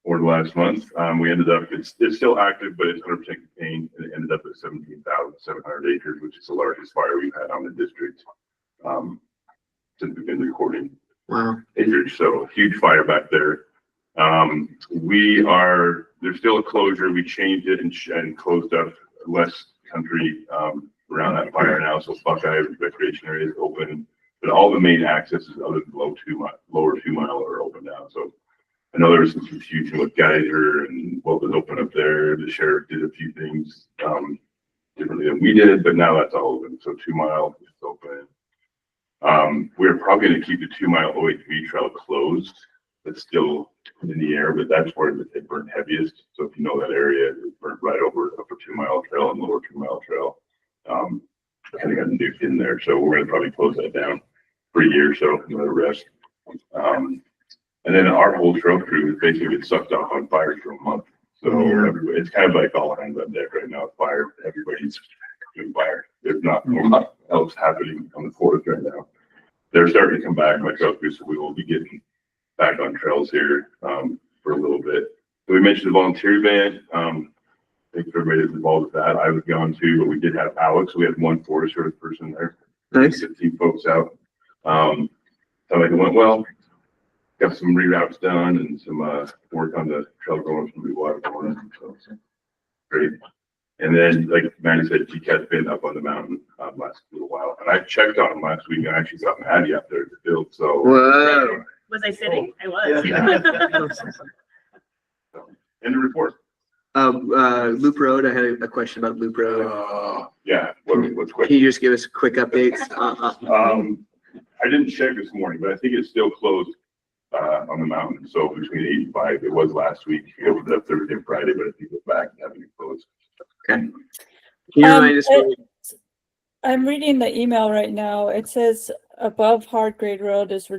over the last month. We ended up, it's still active, but it's 100% contained, and it ended up at 17,700 acres, which is the largest fire we've had on the district. since we've been recording
Wow.
acreage, so huge fire back there. There's still a closure. We changed it and closed up less country, around that fire now. So Buckeye recreation area is open, but all the main accesses other than lower 2 mile are open now. So I know there was some confusion with Geyser and what was open up there. The sheriff did a few things, differently than we did, but now that's all open. So 2 mile is open. We're probably going to keep the 2 mile OHV trail closed. It's still in the air, but that's where it burned heaviest. So if you know that area, it burned right over upper 2 mile trail and lower 2 mile trail. Kind of got nuked in there. So we're going to probably close that down for a year or so, let it rest. And then our whole trail crew is basically been sucked off on fire for a month. So it's kind of like all hands on deck right now. Fire, everybody's doing fire. There's not a lot else happening on the forest right now. They're starting to come back, my trail crew, so we will be getting back on trails here for a little bit. So we mentioned the volunteer event. I think everybody is involved with that. I was gone too, but we did have Alex. We had one Forest Service person there.
Nice.
15 folks out. Sounded like it went well. Got some reroutes done and some work on the trail going from the water. So great. And then, like Manny said, GCAT's been up on the mountain last little while. And I checked on him last week and I actually saw Maddie up there at the field. So
Whoa.
Was I sitting? I was.
End of report.
Loop Road, I had a question about Loop Road.
Yeah, what's quick?
Can you just give us quick updates?
I didn't check this morning, but I think it's still closed on the mountain. So between 8 and 5, it was last week. It opened up Thursday and Friday, but I think it's back and having it closed.
Okay. Can you remind us?
I'm reading the email right now. It says above Hardgrade Road is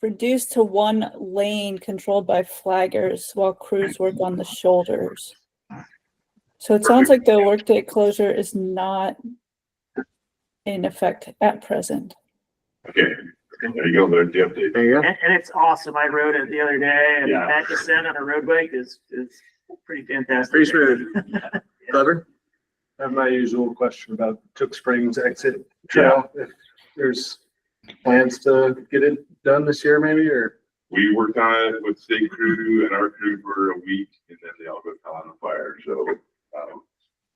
reduced to 1 lane controlled by flaggers while crews work on the shoulders. So it sounds like the workday closure is not in effect at present.
Okay, there you go. There's the update.
There you go.
And it's awesome. I rode it the other day and
Yeah.
that descent on a road bike is pretty fantastic.
Pretty smooth. Clever.
I have my usual question about Took Springs exit trail. If there's plans to get it done this year maybe, or?
We worked on it with state crew and our crew for a week and then they all got caught on fire. So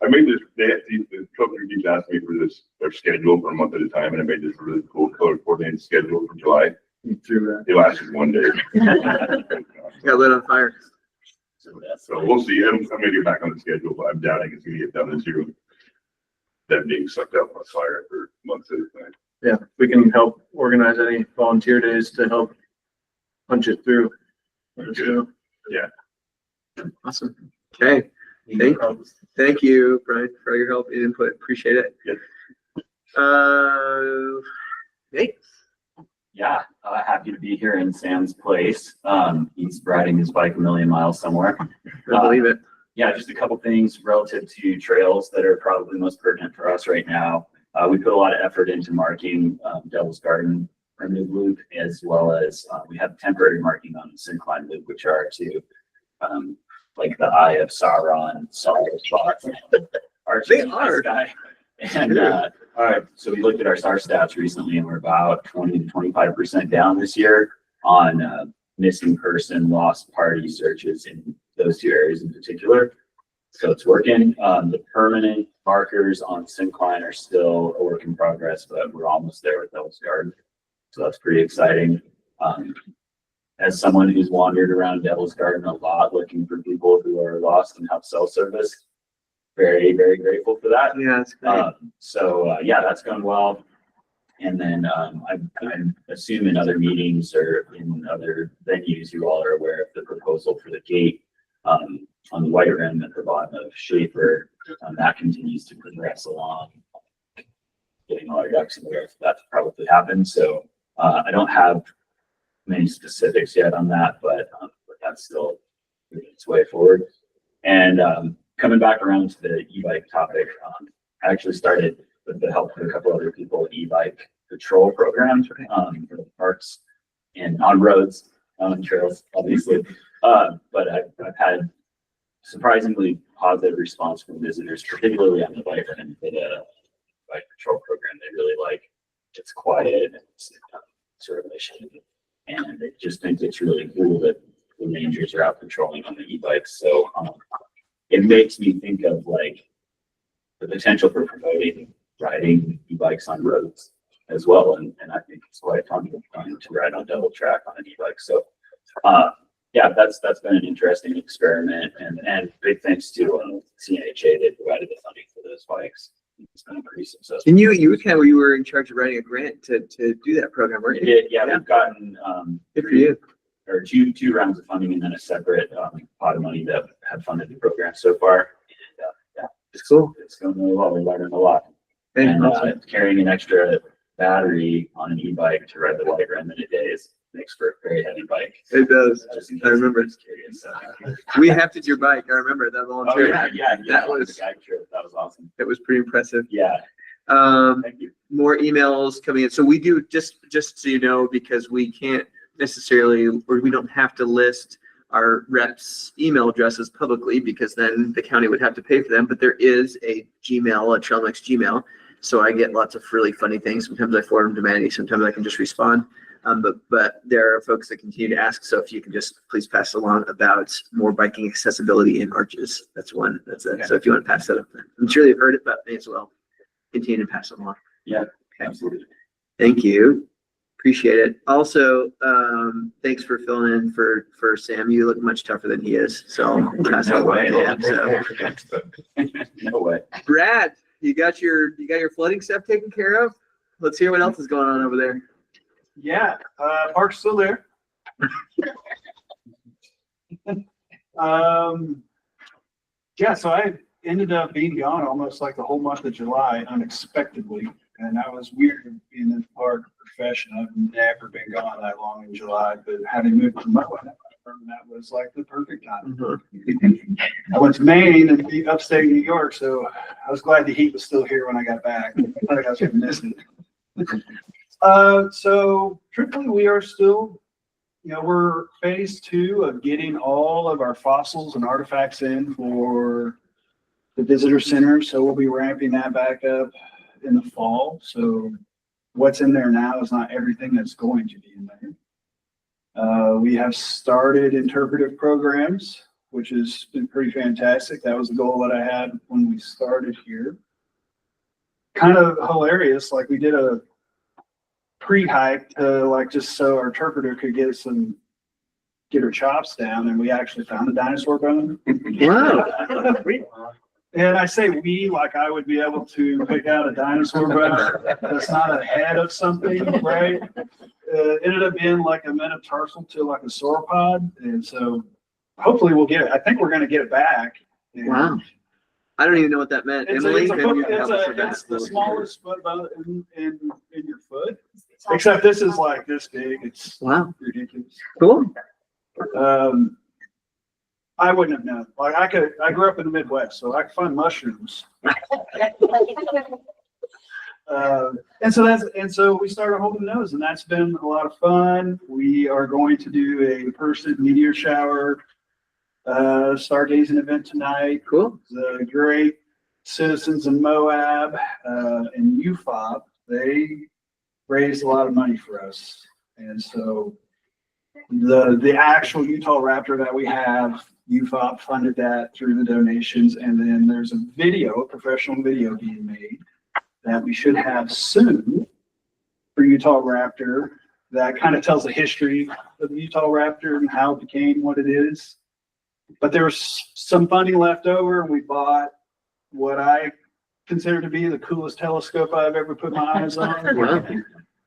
I made this, the truck crew keeps asking me for this, their schedule for a month at a time. And I made this really cool color coordinated schedule for July. It lasted 1 day.
Got lit on fire.
So we'll see. I'm gonna get back on the schedule, but I'm doubting it's gonna get done this year. That being sucked up on fire for months at a time.
Yeah, we can help organize any volunteer days to help punch it through.
Yeah.
Awesome. Okay. Thank you, Brian, for your help and input. Appreciate it.
Yep.
Nate?
Yeah, happy to be here in Sam's place. He's riding his bike a million miles somewhere.
I believe it.
Yeah, just a couple things relative to trails that are probably most pertinent for us right now. We put a lot of effort into marking Devil's Garden primitive loop, as well as we have temporary marking on the Syncline loop, which are to like the Eye of Sauron, solid spots.
They are.
And all right, so we looked at our SAR stats recently, and we're about 20 to 25% down this year on missing person, lost party searches in those 2 areas in particular. So it's working. The permanent markers on Syncline are still a work in progress, but we're almost there with Devil's Garden. So that's pretty exciting. As someone who's wandered around Devil's Garden a lot, looking for people who are lost and have cell service, very, very grateful for that.
Yeah, that's great.
Yeah, that's going well. And then I assume in other meetings or in other venues, you all are aware of the proposal for the gate on the White Rim at the bottom of Schaefer. That continues to progress along, getting all our ducks in the air. That's probably happened. So I don't have many specifics yet on that, but that's still moving its way forward. And coming back around to the e-bike topic, I actually started with the help of a couple other people, e-bike patrol programs for the parks and on roads, on trails, obviously. But I've had surprisingly positive response from visitors, particularly on the bike and for the bike patrol program. They really like it's quiet and it's sort of mission. And I just think it's really cool that the Rangers are out patrolling on the e-bikes. So it makes me think of like the potential for promoting riding e-bikes on roads as well. And I think it's quite fun to ride on double track on an e-bike. So yeah, that's been an interesting experiment, and big thanks to CNHA. They provided the funding for those bikes. It's been pretty successful.
And you were in charge of writing a grant to do that program, weren't you?
Yeah, we've gotten
Good for you.
or two rounds of funding and then a separate pot of money that had funded the program so far. And, yeah,
It's cool.
it's going really well. We're learning a lot.
And
And carrying an extra battery on an e-bike to ride the White Rim in a day makes for a very heavy bike.
it does.
Just in
I
case
remember.
anyone's curious.
We hefted your bike. I remember that
Oh,
volunteer.
yeah,
That
on the
was,
guide trip. That was awesome.
it was pretty impressive.
Yeah,
Thank
you.
More emails coming in. So we do, just so you know, because we can't necessarily, or we don't have to list our reps' email addresses publicly, because then the county would have to pay for them. But there is a Gmail, a Trailmix Gmail. So I get lots of really funny things. Sometimes I forward them to Mandy. Sometimes I can just respond. But there are folks that continue to ask. So if you can just please pass along about more biking accessibility in Arches. That's one. That's it. So if you want to pass that up, I'm sure they've heard it, but may as well continue to pass it along.
Yeah,
Okay.
absolutely.
Thank you. Appreciate it. Also, thanks for filling in for Sam. You look much tougher than he is. So I'll pass it along to him. So
No way.
Brad, you got your flooding stuff taken care of? Let's hear what else is going on over there.
Yeah, park's still there. Yeah, so I ended up being gone almost like the whole month of July unexpectedly. And that was weird being in the park profession. I've never been gone that long in July, but having moved to Moab, that was like the perfect time. I went to Maine and upstate New York, so I was glad the heat was still here when I got back. I think I was gonna miss it. So truthfully, we are still, we're phase 2 of getting all of our fossils and artifacts in for the visitor center. So we'll be ramping that back up in the fall. So what's in there now is not everything that's going to be in there. We have started interpretive programs, which has been pretty fantastic. That was the goal that I had when we started here. Kind of hilarious, like we did a pre-hike to like just so our interpreter could get her chops down, and we actually found a dinosaur bone.
Wow.
And I say we, like I would be able to pick out a dinosaur bone that's not a head of something, right? Ended up being like a metatarsal to like a sauropod, and so hopefully we'll get it. I think we're going to get it back. And
Wow. I don't even know what that meant. Emily, maybe you can help us with that.
it's the smallest foot bone in your foot, except this is like this big. It's
Wow.
ridiculous.
Cool.
I wouldn't have known. Like I grew up in the Midwest, so I could find mushrooms. And so we started holding those, and that's been a lot of fun. We are going to do a person meteor shower, stargazing event tonight.
Cool.
The great citizens in Moab, and UFOP, they raised a lot of money for us. And so the actual Utah Raptor that we have, UFOP funded that through the donations. And then there's a professional video being made that we should have soon for Utah Raptor that kind of tells the history of the Utah Raptor and how it became what it is. But there was some funding left over, and we bought what I consider to be the coolest telescope I've ever put my eyes on.
Wow.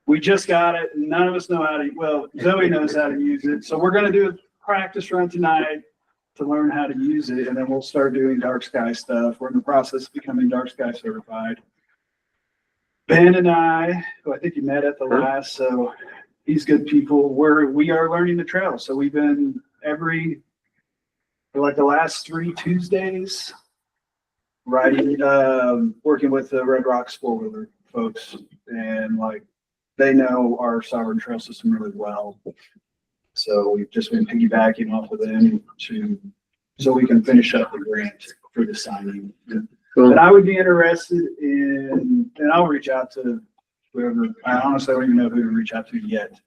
We just got it, and none of us know how to, well, Zoe knows how to use it. So we're going to do a practice run tonight to learn how to use it, and then we'll start doing dark sky stuff. We're in the process of becoming dark sky certified. Ben and I, who I think you met at the last, so he's good people. We are learning the trail. So we've been for like the last 3 Tuesdays, riding, working with the Red Rocks 4-wheeler folks, and like they know our Sovereign Trail system really well. So we've just been piggybacking off of them so we can finish up the grant for the signing.
Cool.
And I would be interested in, and I'll reach out to whoever. I honestly don't even know who to reach out to yet.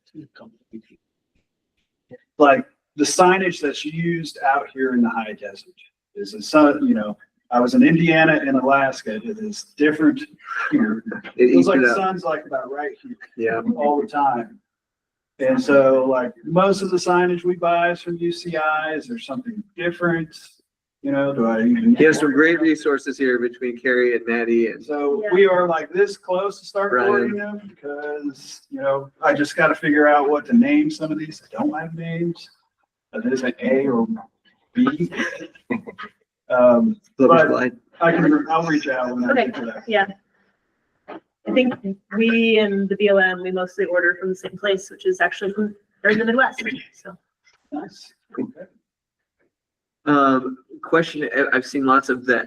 Like the signage that's used out here in the high desert is a sun, you know, I was in Indiana and Alaska. It is different here. It was like the sun's like about right here.
Yeah.
All the time. And so like most of the signage we buy is from UCI. Is there something different? You know, do I even?
He has some great resources here between Carrie and Maddie and.
So we are like this close to start
Right.
ordering them because, you know, I just got to figure out what to name some of these that don't have names. Is it A or B? But I'll reach out when I
Okay,
get to that.
yeah. I think we and the BLM, we mostly order from the same place, which is actually from, they're in the Midwest, so.
Nice.
Question, I've seen lots of the,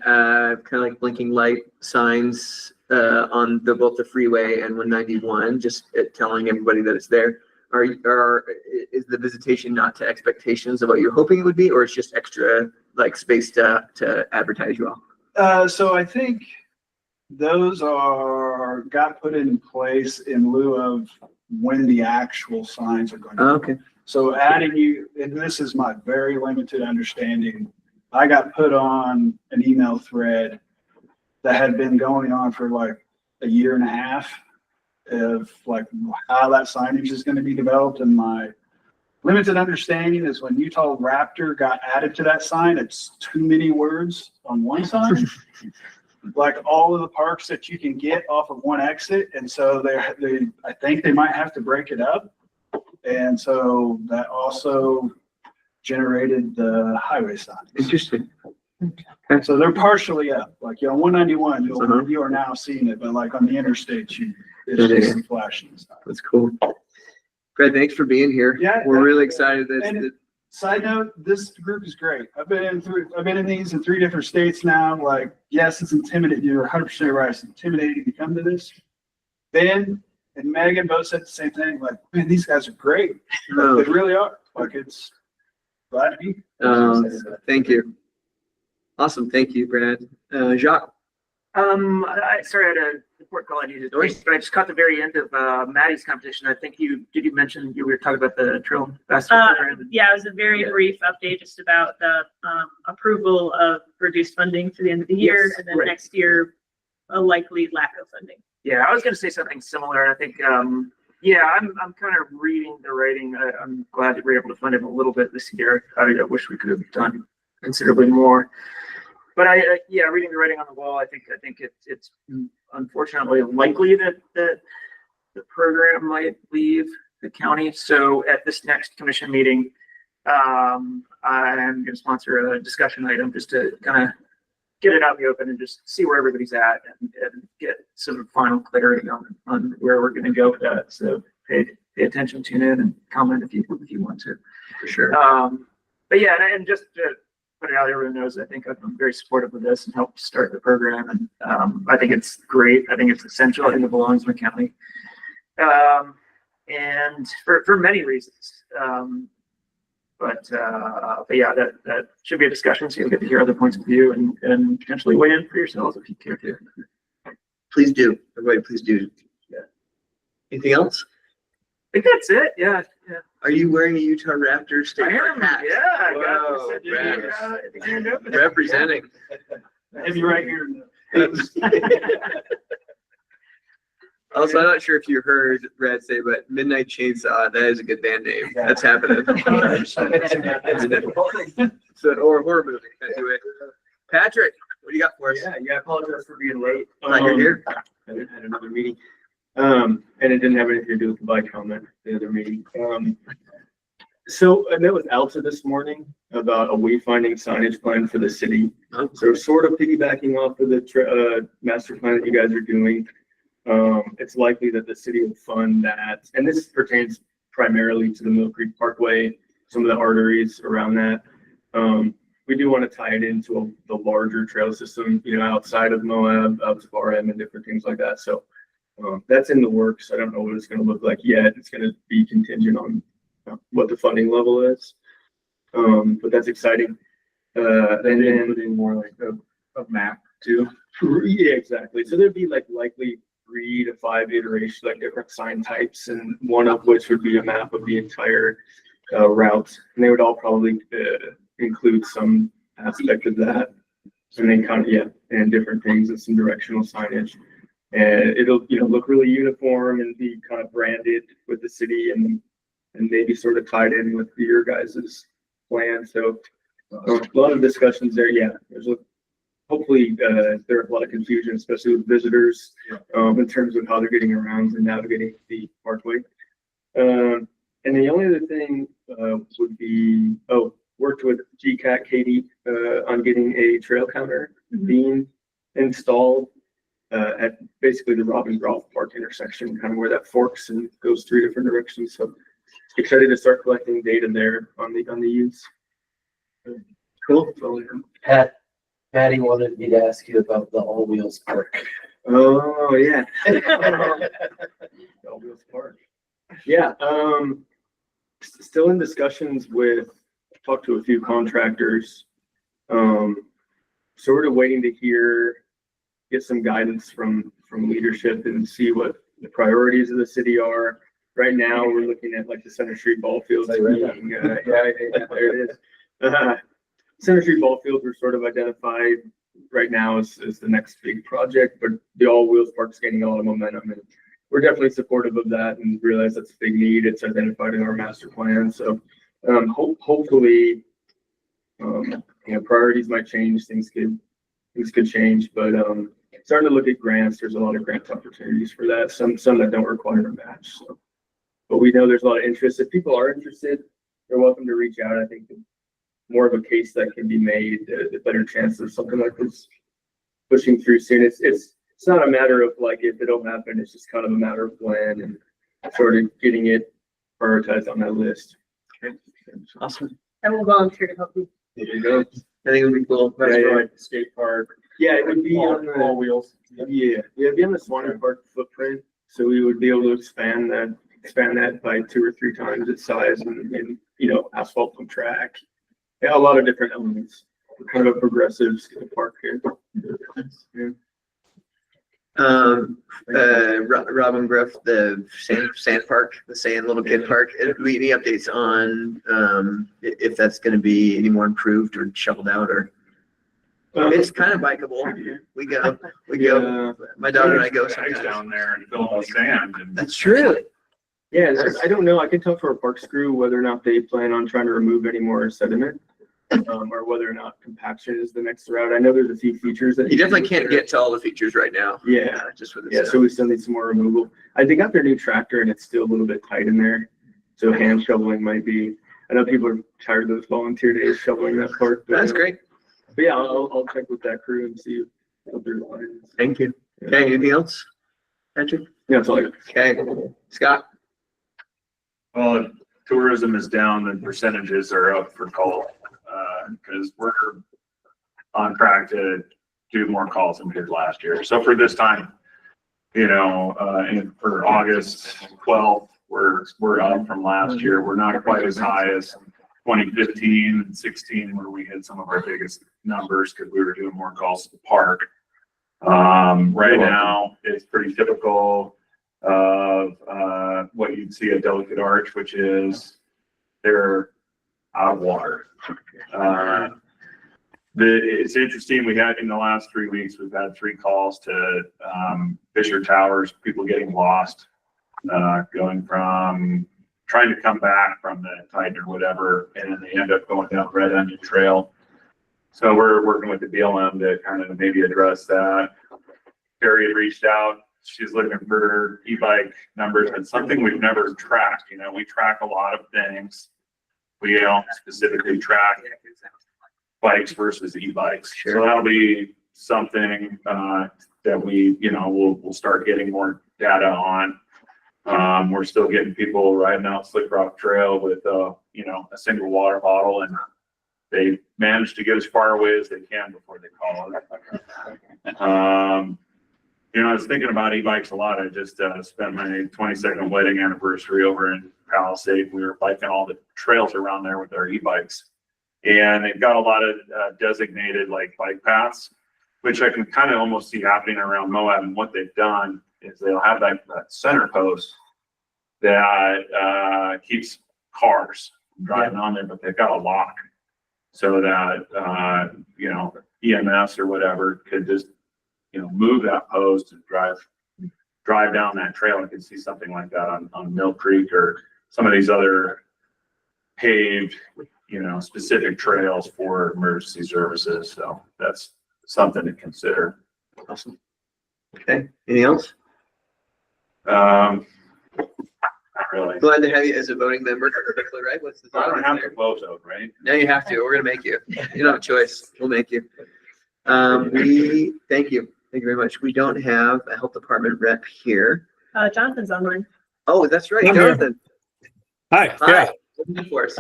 kind of like blinking light signs, on both the freeway and 191, just telling everybody that it's there. Is the visitation not to expectations of what you're hoping it would be, or it's just extra like space to advertise you all?
So I think those got put in place in lieu of when the actual signs are going to.
Okay.
So adding and this is my very limited understanding, I got put on an email thread that had been going on for like a year and a half of like how that signage is going to be developed. And my limited understanding is when Utah Raptor got added to that sign, it's too many words on one sign. Like all of the parks that you can get off of one exit. And so I think they might have to break it up. And so that also generated the highway signs.
Interesting.
And so they're partially up, like, you know, 191,
Uh-huh.
you are now seeing it, but like on the interstate, it's
It is.
just flashing.
That's cool. Fred, thanks for being here.
Yeah.
We're really excited
And
that,
side note, this group is great. I've been in these in 3 different states now. Like, yes, it's intimidating. You're 100% right. It's intimidating to come to this. Ben and Megan both said the same thing. Like, man, these guys are great.
Oh.
They really are. Like, it's glad to be.
thank you. Awesome. Thank you, Brad. Jacques.
Sorry, I had a report call I needed to take, but I just caught the very end of Maddie's competition. I think did you mention you were talking about the Trail Festival?
Yeah, it was a very brief update just about the approval of reduced funding to the end of the year,
Yes,
and then
right.
next year, a likely lack of funding.
Yeah, I was gonna say something similar. I think, yeah, I'm kind of reading the writing. I'm glad that we're able to fund him a little bit this year. I wish we could have done considerably more. But yeah, reading the writing on the wall, I think it's unfortunately likely that the program might leave the county. So at this next commission meeting, I'm going to sponsor a discussion item just to kind of get it out in the open and just see where everybody's at and get some final clarity on where we're going to go with that. So pay attention, tune in, and comment if you want to.
For sure.
But yeah, and just to put it out, everyone knows, I think I'm very supportive of this and helped start the program. And I think it's great. I think it's essential. I think it belongs in the county. And for many reasons. But yeah, that should be a discussion. So you'll get to hear other points of view and potentially weigh in for yourselves if you care to.
Please do. Everybody, please do. Yeah. Anything else?
I think that's it. Yeah.
Are you wearing a Utah Raptors state
I am.
hat?
Yeah. I got
Whoa,
this at the grand opening.
Representing.
Have you right here.
Also, I'm not sure if you heard Brad say, but Midnight Chainsaw, that is a good band name. That's happening. So, or a horror movie. Anyway. Patrick, what do you got for us?
Yeah, I apologize for being late.
Glad you're here.
I had another meeting. And it didn't have anything to do with the bike helmet, the other meeting. So I met with Alta this morning about a wayfinding signage plan for the city. So sort of piggybacking off of the master plan that you guys are doing. It's likely that the city will fund that. And this pertains primarily to the Mill Creek Parkway, some of the arteries around that. We do want to tie it into the larger trail system, you know, outside of Moab, out to RM and different things like that. So that's in the works. I don't know what it's going to look like yet. It's going to be contingent on what the funding level is. But that's exciting. And then
including more like a map too.
Yeah, exactly. So there'd be like likely 3 to 5 iterations, like different sign types, and one of which would be a map of the entire route. And they would all probably include some aspect of that. And then kind of, yeah, and different things and some directional signage. And it'll, look really uniform and be kind of branded with the city and maybe sort of tied in with your guys' plan. So a lot of discussions there. Yeah, hopefully there are a lot of confusion, especially with visitors, in terms of how they're getting around and navigating the parkway. And the only other thing would be, worked with GCAT Katie on getting a trail counter being installed at basically the Robin Groff Park intersection, kind of where that forks and goes 3 different directions. So excited to start collecting data there on the use.
Cool. Patty wanted me to ask you about the All Wheels Park.
Oh, yeah. All Wheels Park. Yeah, still in discussions with, talked to a few contractors. Sort of waiting to get some guidance from leadership and see what the priorities of the city are. Right now, we're looking at like the Center Street ball fields. There it is. Center Street ball fields were sort of identified right now as the next big project, but the All Wheels Park's gaining a lot of momentum, and we're definitely supportive of that and realize that's a big need. It's identified in our master plan. So hopefully, priorities might change. Things could change, but starting to look at grants. There's a lot of grant opportunities for that. Some that don't require a match. So, but we know there's a lot of interest. If people are interested, they're welcome to reach out. I think the more of a case that can be made, the better chance of something like this pushing through soon. It's not a matter of like if it'll happen. It's just kind of a matter of when and sort of getting it prioritized on that list.
Okay. Awesome.
I will volunteer to help you.
There you go.
I think it would be cool.
Yeah, yeah.
Like the skate park.
Yeah, it would be on
All wheels.
Yeah, it'd be on the Swanee Park footprint, so we would be able to expand that by 2 or 3 times its size and asphalt pump track. Yeah, a lot of different elements. We're kind of a progressive skate park here. Yeah.
Robin Griff, the sand park, the sand little kid park. Any updates on if that's going to be any more improved or shoveled out or? It's kind of bikeable. We go. My daughter and I go
Bags
sometimes.
down there and fill with sand and.
That's true.
Yeah, I don't know. I can talk to our parks crew whether or not they plan on trying to remove any more sediment, or whether or not compaction is the next route. I know there's a few features that
You definitely can't get to all the features right now.
Yeah,
just with
so we still need some more removal. They got their new tractor and it's still a little bit tight in there, so hand shoveling might be. I know people are tired of those volunteer days shoveling that part. But,
That's great.
But yeah, I'll check with that crew and see what their line is.
Thank you. Okay, anything else, Patrick?
Yeah, that's all I got.
Okay, Scott.
Well, if tourism is down, then percentages are up for call, because we're on track to do more calls than we did last year. So for this time, and for August 12th, we're up from last year. We're not quite as high as 2015 and 16, where we had some of our biggest numbers because we were doing more calls to the park. Right now, it's pretty typical of what you'd see at Delicate Arch, which is they're out of water. It's interesting. We had in the last 3 weeks, we've had 3 calls to Fisher Towers, people getting lost, going from trying to come back from the Titan or whatever, and then they end up going down Red Onion Trail. So we're working with the BLM to kind of maybe address that. Carrie had reached out. She's looking for her e-bike numbers. It's something we've never tracked. We track a lot of things. We don't specifically track bikes versus e-bikes. So that'll be something that we'll start getting more data on. We're still getting people riding out Slick Rock Trail with a single water bottle, and they manage to get as far away as they can before they call it. I was thinking about e-bikes a lot. I just spent my 22nd wedding anniversary over in Palisade. We were biking all the trails around there with our e-bikes, and they've got a lot of designated bike paths, which I can kind of almost see happening around Moab. And what they've done is they'll have that center post that, keeps cars driving on there, but they've got a lock. So that, you know, EMS or whatever could just, you know, move that post and drive down that trail and could see something like that on Mill Creek or some of these other paved, you know, specific trails for emergency services. So that's something to consider.
Awesome. Okay, anything else?
Not really.
Glad to have you as a voting member, right? What's the
I don't have to vote though, right?
No, you have to. We're gonna make you. You don't have a choice. We'll make you. Thank you. Thank you very much. We don't have a health department rep here.
Jonathan's online.
Oh, that's right,
I'm here.
Jonathan.
Hi,
Hi.
yeah.
What do you do for us?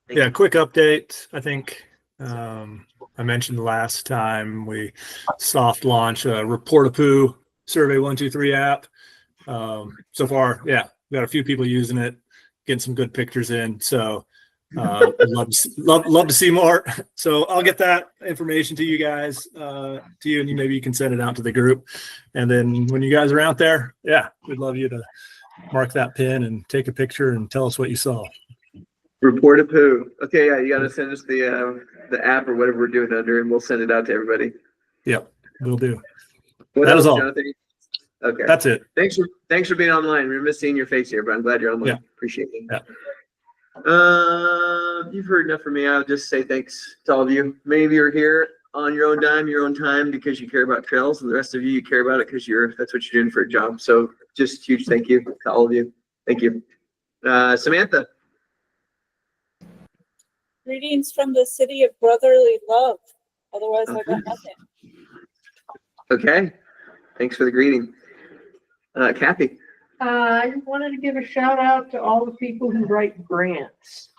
Yeah, quick update. I think I mentioned last time we soft launch a Report a Poo Survey 123 app. So far, yeah, we got a few people using it, getting some good pictures in. So love to see more. So I'll get that information to you guys, to you, and maybe you can send it out to the group. And then when you guys are out there, yeah, we'd love you to mark that pin and take a picture and tell us what you saw.
Report a poo. Okay, yeah, you gotta send us the app or whatever we're doing under, and we'll send it out to everybody.
Yep, will do.
What
That
else,
is all.
Jonathan? Okay.
That's it.
Thanks for being online. We're missing your face here, but I'm glad you're online.
Yeah.
Appreciate it.
Yeah.
You've heard enough from me. I'll just say thanks to all of you. Many of you are here on your own dime, your own time, because you care about trails, and the rest of you care about it because that's what you're doing for a job. So just huge thank you to all of you. Thank you. Samantha.
Greetings from the city of brotherly love. Otherwise, I got nothing.
Okay. Thanks for the greeting. Kathy.
I wanted to give a shout out to all the people who write grants.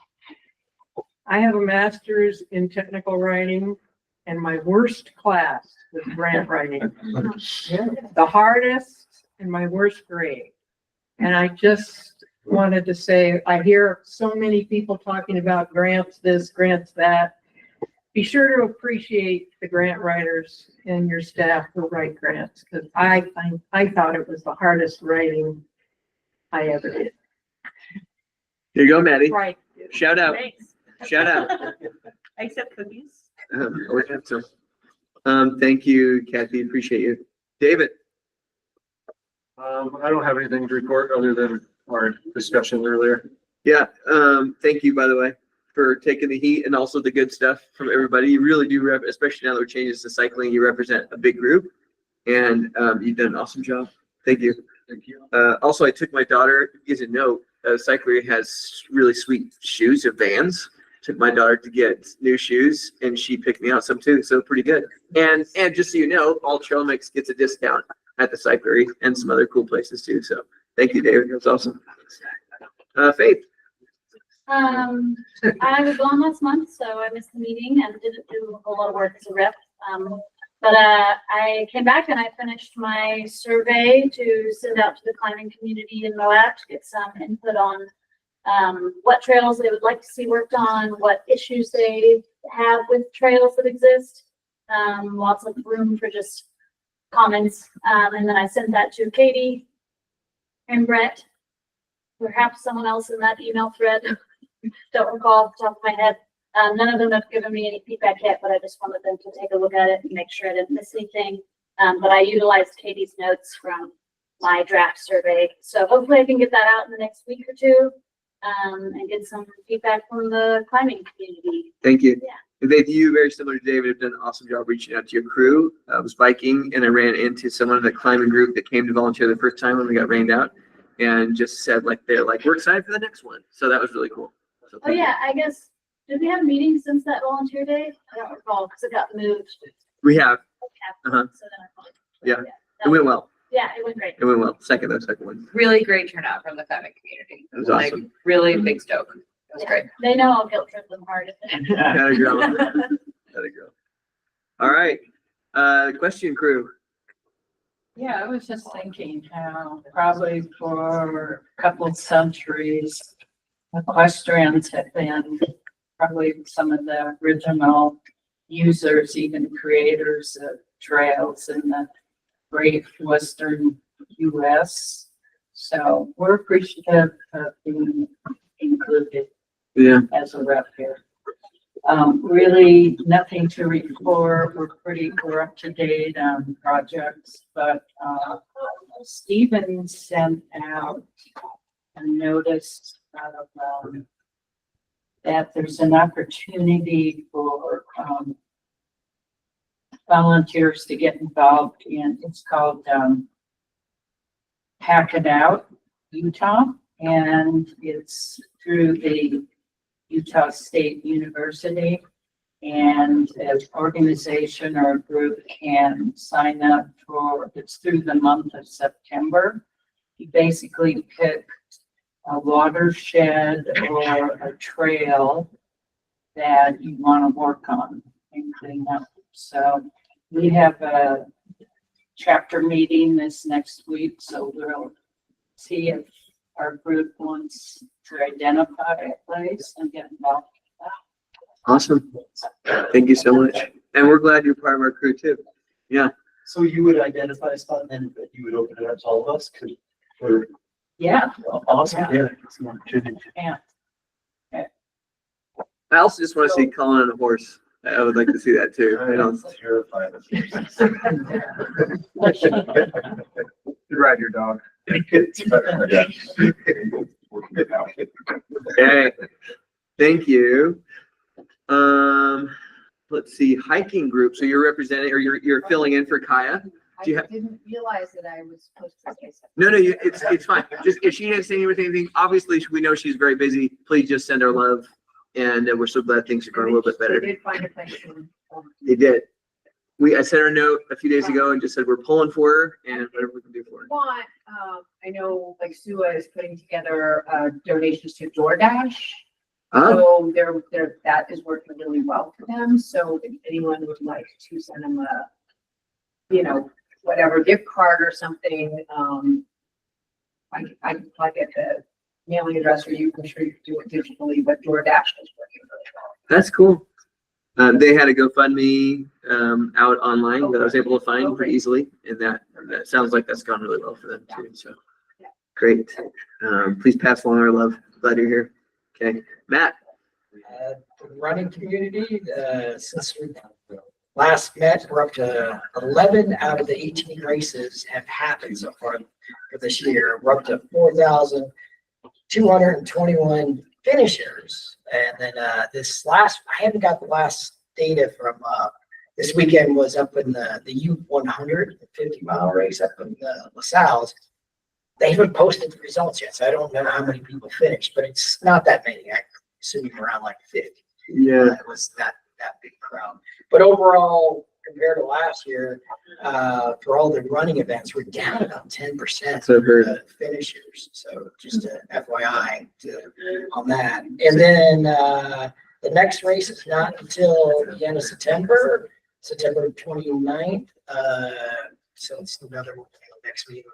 I have a master's in technical writing, and my worst class was grant writing. The hardest and my worst grade. And I just wanted to say, I hear so many people talking about grants this, grants that. Be sure to appreciate the grant writers and your staff who write grants, because I thought it was the hardest writing I ever did.
Here you go, Maddie.
Right.
Shout out.
Thanks.
Shout out.
I accept cookies.
We have to. Thank you, Kathy. Appreciate you. David.
I don't have anything to report other than our discussion earlier.
Yeah. Thank you, by the way, for taking the heat and also the good stuff from everybody. You really do especially now that we're changing to cycling, you represent a big group, and you've done an awesome job. Thank you.
Thank you.
Also, I took my daughter, you guys know, Cyclery has really sweet shoes and Vans. Took my daughter to get new shoes, and she picked me out some too, so pretty good. And just so you know, all Trail Mix gets a discount at the Cyclery and some other cool places too. So thank you, David. That was awesome. Faith.
I was gone last month, so I missed the meeting and didn't do a lot of work as a rep. But I came back and I finished my survey to send out to the climbing community in Moab to get some input on what trails they would like to see worked on, what issues they have with trails that exist. Lots of room for just comments. And then I sent that to Katie and Brett, perhaps someone else in that email thread. Don't recall off the top of my head. None of them have given me any feedback yet, but I just wanted them to take a look at it and make sure I didn't miss anything. But I utilized Katie's notes from my draft survey. So hopefully I can get that out in the next week or two, and get some feedback from the climbing community.
Thank you.
Yeah.
They view very similar to David, have done an awesome job reaching out to your crew. I was biking and I ran into someone in the climbing group that came to volunteer the first time when we got rained out, and just said they're like, we're excited for the next one. So that was really cool. So
Oh yeah, I guess, did we have meetings since that volunteer day? I don't recall, because it got moved.
we have.
Okay,
Uh-huh.
so then I
Yeah.
that
It went
was-
well.
Yeah, it went great.
It went well. Second one.
Really great turnout from the climbing community.
It was
Like,
awesome.
really big stoke. It was
Yeah.
great.
They know I'll guilt trip them hard.
Gotta go. Gotta go. All right. Question crew.
Yeah, I was just thinking, probably for a couple of centuries, equestrians have been probably some of the original users, even creators of trails in the Great Western US. So we're appreciative of being included
Yeah.
as a rep here. Really nothing to report. We're up to date on projects, but, Stephen sent out a notice that there's an opportunity for, volunteers to get involved in, it's called, Hack It Out Utah, and it's through the Utah State University. And an organization or a group can sign up for, it's through the month of September. You basically pick a watershed or a trail that you want to work on and clean up. So we have a chapter meeting this next week, so we'll see if our group wants to identify a place and get involved.
Awesome. Thank you so much. And we're glad you're part of our crew too. Yeah.
So you would identify a spot and then you would open it up to all of us?
Yeah.
Awesome. Yeah. It's an opportunity.
Yeah.
I also just want to see Colin on a horse. I would like to see that too. I don't.
Terrified of
You ride your dog.
Okay. Thank you. Let's see, hiking group. So you're representing, or you're filling in for Kaya. Do you have?
didn't realize that I was supposed to say something.
No, it's fine. Just if she didn't say anything, obviously we know she's very busy. Please just send her love, and we're so glad things are going a little bit better.
They did find a place to.
They did. I sent her a note a few days ago and just said we're pulling for her and whatever we can do for her.
Want, I know like SUA is putting together donations to DoorDash. So that is working really well for them. So if anyone would like to send them a, whatever gift card or something, I can plug it the mailing address, or I'm sure you can do it digitally, but DoorDash is working really well.
That's cool. They had a GoFundMe out online that I was able to find pretty easily, and that sounds like that's gone really well for them too. So great. Please pass along our love. Glad you're here. Okay, Matt.
The running community, since we last met, we're up to 11 out of the 18 races have happened so far for this year. We're up to 4,221 finishers. And then I haven't got the last data from this weekend was up in the U100 50-mile race up in LaSalle's. They haven't posted the results yet, so I don't know how many people finished, but it's not that many. I'm assuming around like 50.
Yeah.
It was that big crowd. But overall, compared to last year, for all the running events, we're down about 10%
So I've heard.
finishers. So just a FYI on that. And then the next race is not until the end of September 29th. So it's another next week.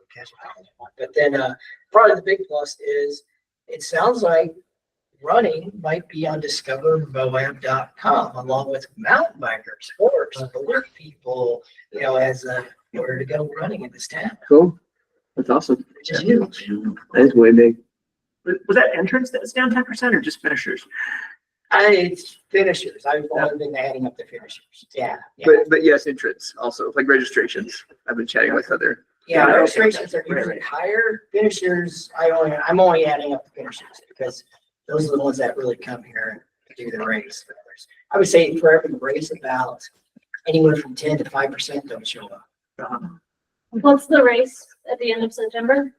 But then probably the big plus is it sounds like running might be on discovermoab.com along with mountain bikers or alert people, as where to go running in this town.
Cool. That's awesome.
Which is huge.
That is way big.
Was that entrance that was down 10% or just finishers?
It's finishers. I've only been adding up the finishers. Yeah.
But yes, entrance also, like registrations. I've been chatting with other.
Yeah, registrations are usually higher. Finishers, I'm only adding up the finishers because those are the ones that really come here and do the race. I would say for every race, about anywhere from 10 to 5% don't show up.
What's the race at the end of September?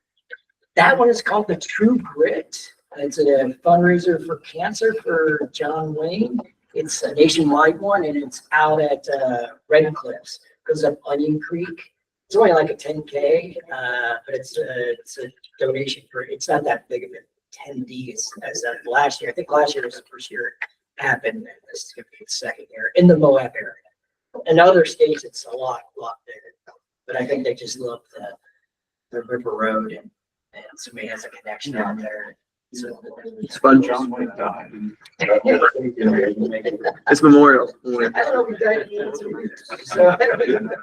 That one is called the True Grit. It's a fundraiser for cancer for John Wayne. It's a nationwide one, and it's out at Red Cliffs. Goes up Onion Creek. It's only like a 10K, but it's a donation for. It's not that big of an attendees as last year. I think last year was the first year it happened. And this is going to be the second year in the Moab area. In other states, it's a lot bigger. But I think they just love the River Road, and somebody has a connection out there. So
It's fun. It's Memorial.
I don't know if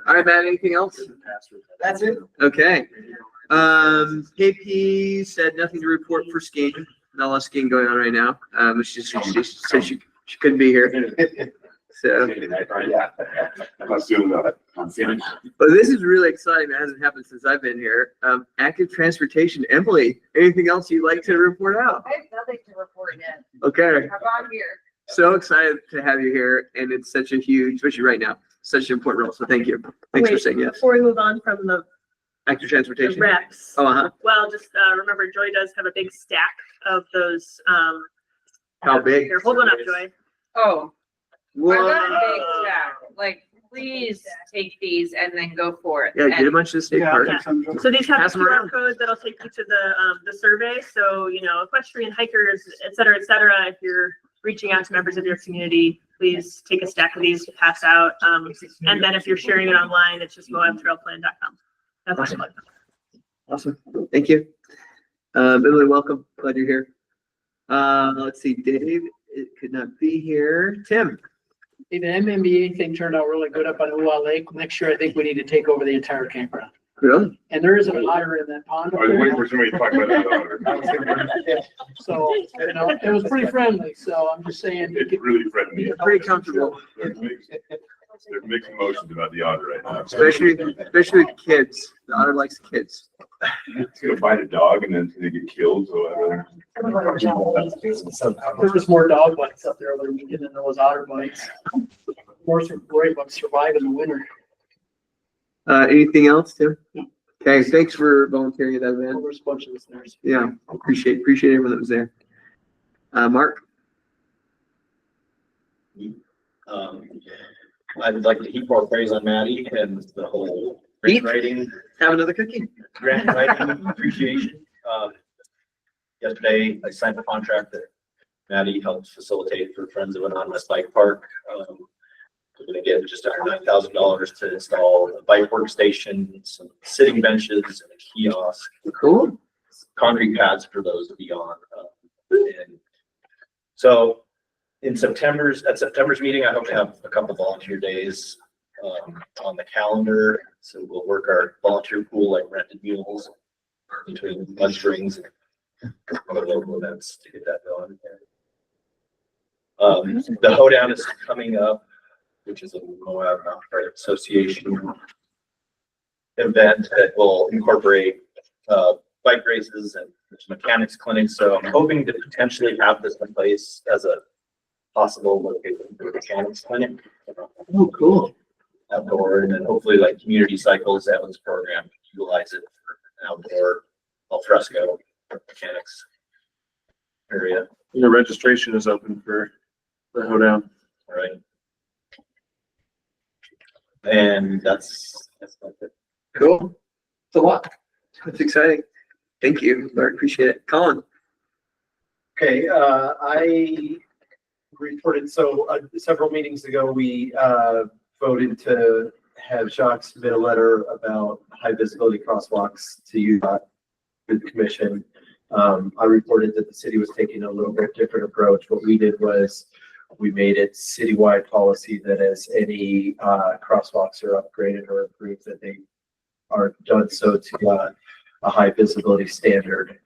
All right, Matt, anything else?
That's it.
Okay. KP said nothing to report for skiing. Not a lot of skiing going on right now. She said she couldn't be here. So,
Yeah. I'm not doing that.
but this is really exciting. That hasn't happened since I've been here. Active transportation. Emily, anything else you'd like to report out?
I have nothing to report yet.
Okay.
I'm here.
So excited to have you here, and it's such a huge, especially right now, such an important role. So thank you. Thanks for
Wait,
saying yes.
Before we move on from the
Active transportation.
reps.
Oh, uh-huh.
Well, just remember Joy does have a big stack of those.
How big?
Here, hold on up, Joy.
Oh, I
Whoa.
got a big stack. Like, please take these and then go for it.
Yeah, get a bunch of the state parks.
So these have
Pass them
QR
around.
codes that'll take you to the survey. So, you know, equestrian hikers, et cetera, et cetera. If you're reaching out to members of your community, please take a stack of these to pass out. And then if you're sharing it online, it's just moabtrailplan.com. That's
Awesome.
my plug.
Awesome. Thank you. Emily, welcome. Glad you're here. Let's see, Dave, it could not be here. Tim.
Hey, the MMBA thing turned out really good up on Uwa Lake. Next year, I think we need to take over the entire campground.
Really?
And there is an otter in that pond. up
I was waiting
there.
for somebody to talk about that.
So, you know, it was pretty friendly, so I'm just saying.
It's really friendly.
Pretty comfortable.
There's mixed emotions about the otter right now.
Especially with kids. The otter likes kids.
It's gonna bite a dog and then it's gonna get killed, so I
There was more dog bites up there over the weekend than there was otter bites. More worried about surviving the winter.
Anything else, Tim? Okay, thanks for volunteering at that event.
There's a bunch of listeners.
Yeah, appreciate everyone that was there. Mark?
I'd like to heap more praise on Maddie and the whole
Heap?
grant writing,
Have another cookie.
grant writing appreciation. Yesterday, I signed a contract that Maddie helped facilitate for Friends of Anonymous Bike Park. We're gonna get just under $9,000 to install a bike workstation, some sitting benches, and a kiosk.
Cool.
Concrete pads for those to be on. And so at September's meeting, I hope to have a couple volunteer days on the calendar. So we'll work our volunteer pool like rented mules between Mud Springs and other local events to get that going. The Hoedown is coming up, which is a Moab Mountain Bike Association event that will incorporate bike races and mechanics clinics. So I'm hoping to potentially have this in place as a possible location for a mechanics clinic.
Oh, cool.
Outdoor, and then hopefully like Community Cycles, Evans program, utilize it for an outdoor al fresco mechanics area.
The registration is open for the Hoedown.
All right. And that's about it.
Cool. It's a lot. It's exciting. Thank you, Mark. Appreciate it. Colin?
Okay, I reported, so several meetings ago, we voted to have Jacques submit a letter about high visibility crosswalks to you, to the commission. I reported that the city was taking a little bit different approach. What we did was we made it citywide policy that as any crosswalks are upgraded or improved, that they are done so to a high visibility standard,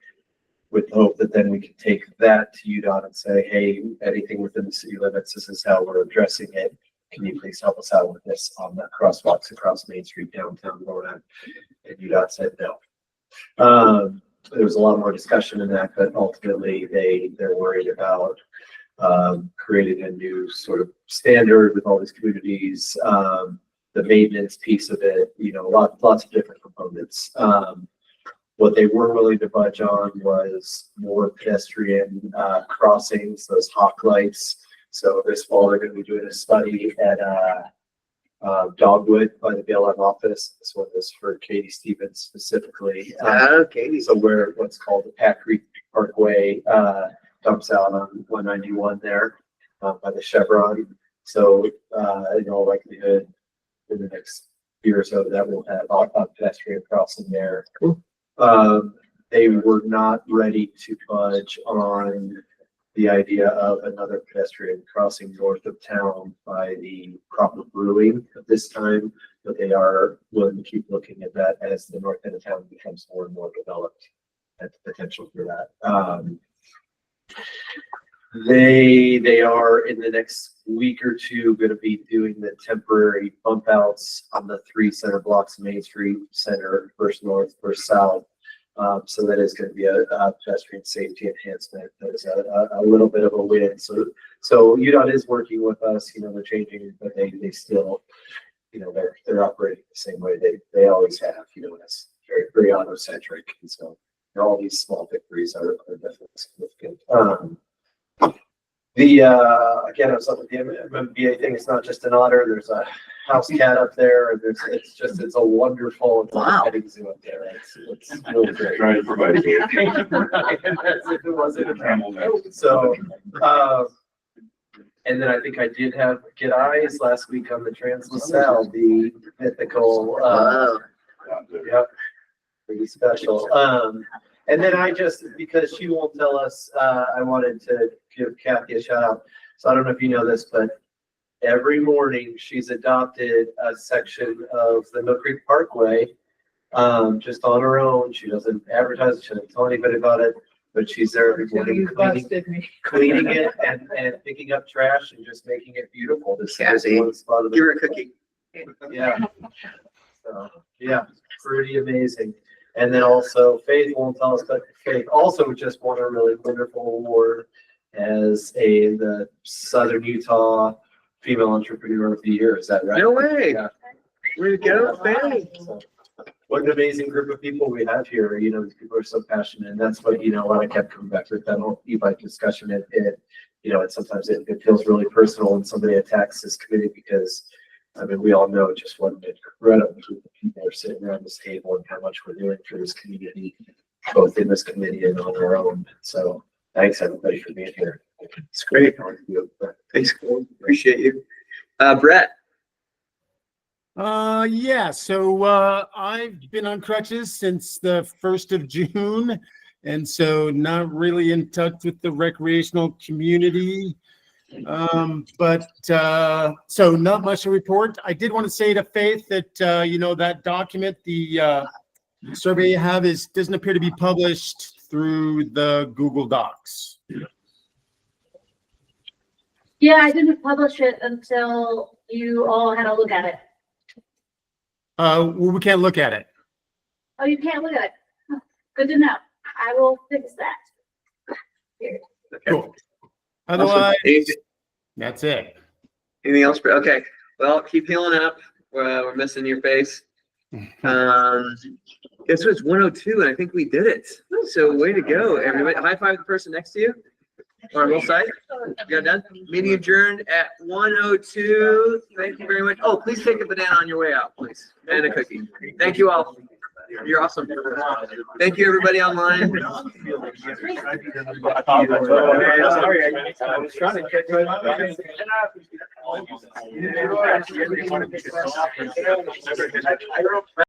with the hope that then we can take that to UDOT and say, hey, anything within the city limits, this is how we're addressing it. Can you please help us out with this on the crosswalks across Main Street downtown Moab? And UDOT said no. There was a lot more discussion in that, but ultimately they're worried about creating a new sort of standard with all these communities, the maintenance piece of it, you know, lots of different components. What they were willing to budge on was more pedestrian crossings, those hawk lights. So this fall, they're going to be doing a study at Dogwood by the BLM office. This one is for Katie Stevens specifically.
Katie.
So where what's called the Pack Creek Parkway dumps out on 191 there by the Chevron. So in all likelihood, in the next year or so, that will have a pedestrian crossing there. They were not ready to budge on the idea of another pedestrian crossing north of town by the Proper Brewing at this time. but they are willing to keep looking at that as the north end of town becomes more and more developed, at the potential for that. They are in the next week or two going to be doing the temporary bump outs on the 3 center blocks of Main Street Center, first north, first south. So that is going to be a pedestrian safety enhancement. There's a little bit of a win. So UDOT is working with us, they're changing, but they still, they're operating the same way they always have, and it's very, very auto-centric. And so all these small victories are definitely significant. Again, I was up with the MMBA thing. It's not just an otter. There's a house cat up there. And it's a wonderful petting zoo up there. It's really great.
Trying to provide.
As if it wasn't a camel. So, and then I think I did get eyes last week on the Trans LaSalle, the mythical, yep, pretty special. And then because she won't tell us, I wanted to give Kathy a shout out. So I don't know if you know this, but every morning she's adopted a section of the Mill Creek Parkway, just on her own. She doesn't advertise, she doesn't tell anybody about it, but she's there every morning cleaning it and picking up trash and just making it beautiful. This is one spot of
Give her a cookie.
Yeah. So, yeah, pretty amazing. And then also Faith won't tell us, but Faith also just won a really wonderful award as the Southern Utah Female Entrepreneur of the Year. Is that right?
No way.
Yeah.
Way to go, Faith.
So, what an amazing group of people we have here. These people are so passionate, and that's what, when I kept coming back with that whole e-bike discussion, it sometimes it feels really personal when somebody attacks this committee because we all know just what an incredible group of people are sitting around this table and how much we're doing for this community, both in this committee and on our own. So thanks everybody for being here.
It's great. Thanks, Cole. Appreciate you. Brett.
Yeah, so I've been on crutches since the 1st of June, and so not really in touch with the recreational community. But so not much to report. I did want to say to Faith that that document, the survey you have doesn't appear to be published through the Google Docs.
Yeah, I didn't publish it until you all had a look at it.
Well, we can't look at it.
Oh, you can't look at it. Huh, good to know. I will fix that. Here.
Cool. Otherwise, that's it.
Anything else? Okay. Well, keep healing up. We're missing your face. Guess what? It's 102, and I think we did it. So way to go, everybody. High five the person next to you. On both sides. You got done? Meeting adjourned at 102. Thank you very much. Oh, please take a banana on your way out, please. And a cookie. Thank you all. You're awesome. Thank you, everybody online.
Sorry, I was trying to catch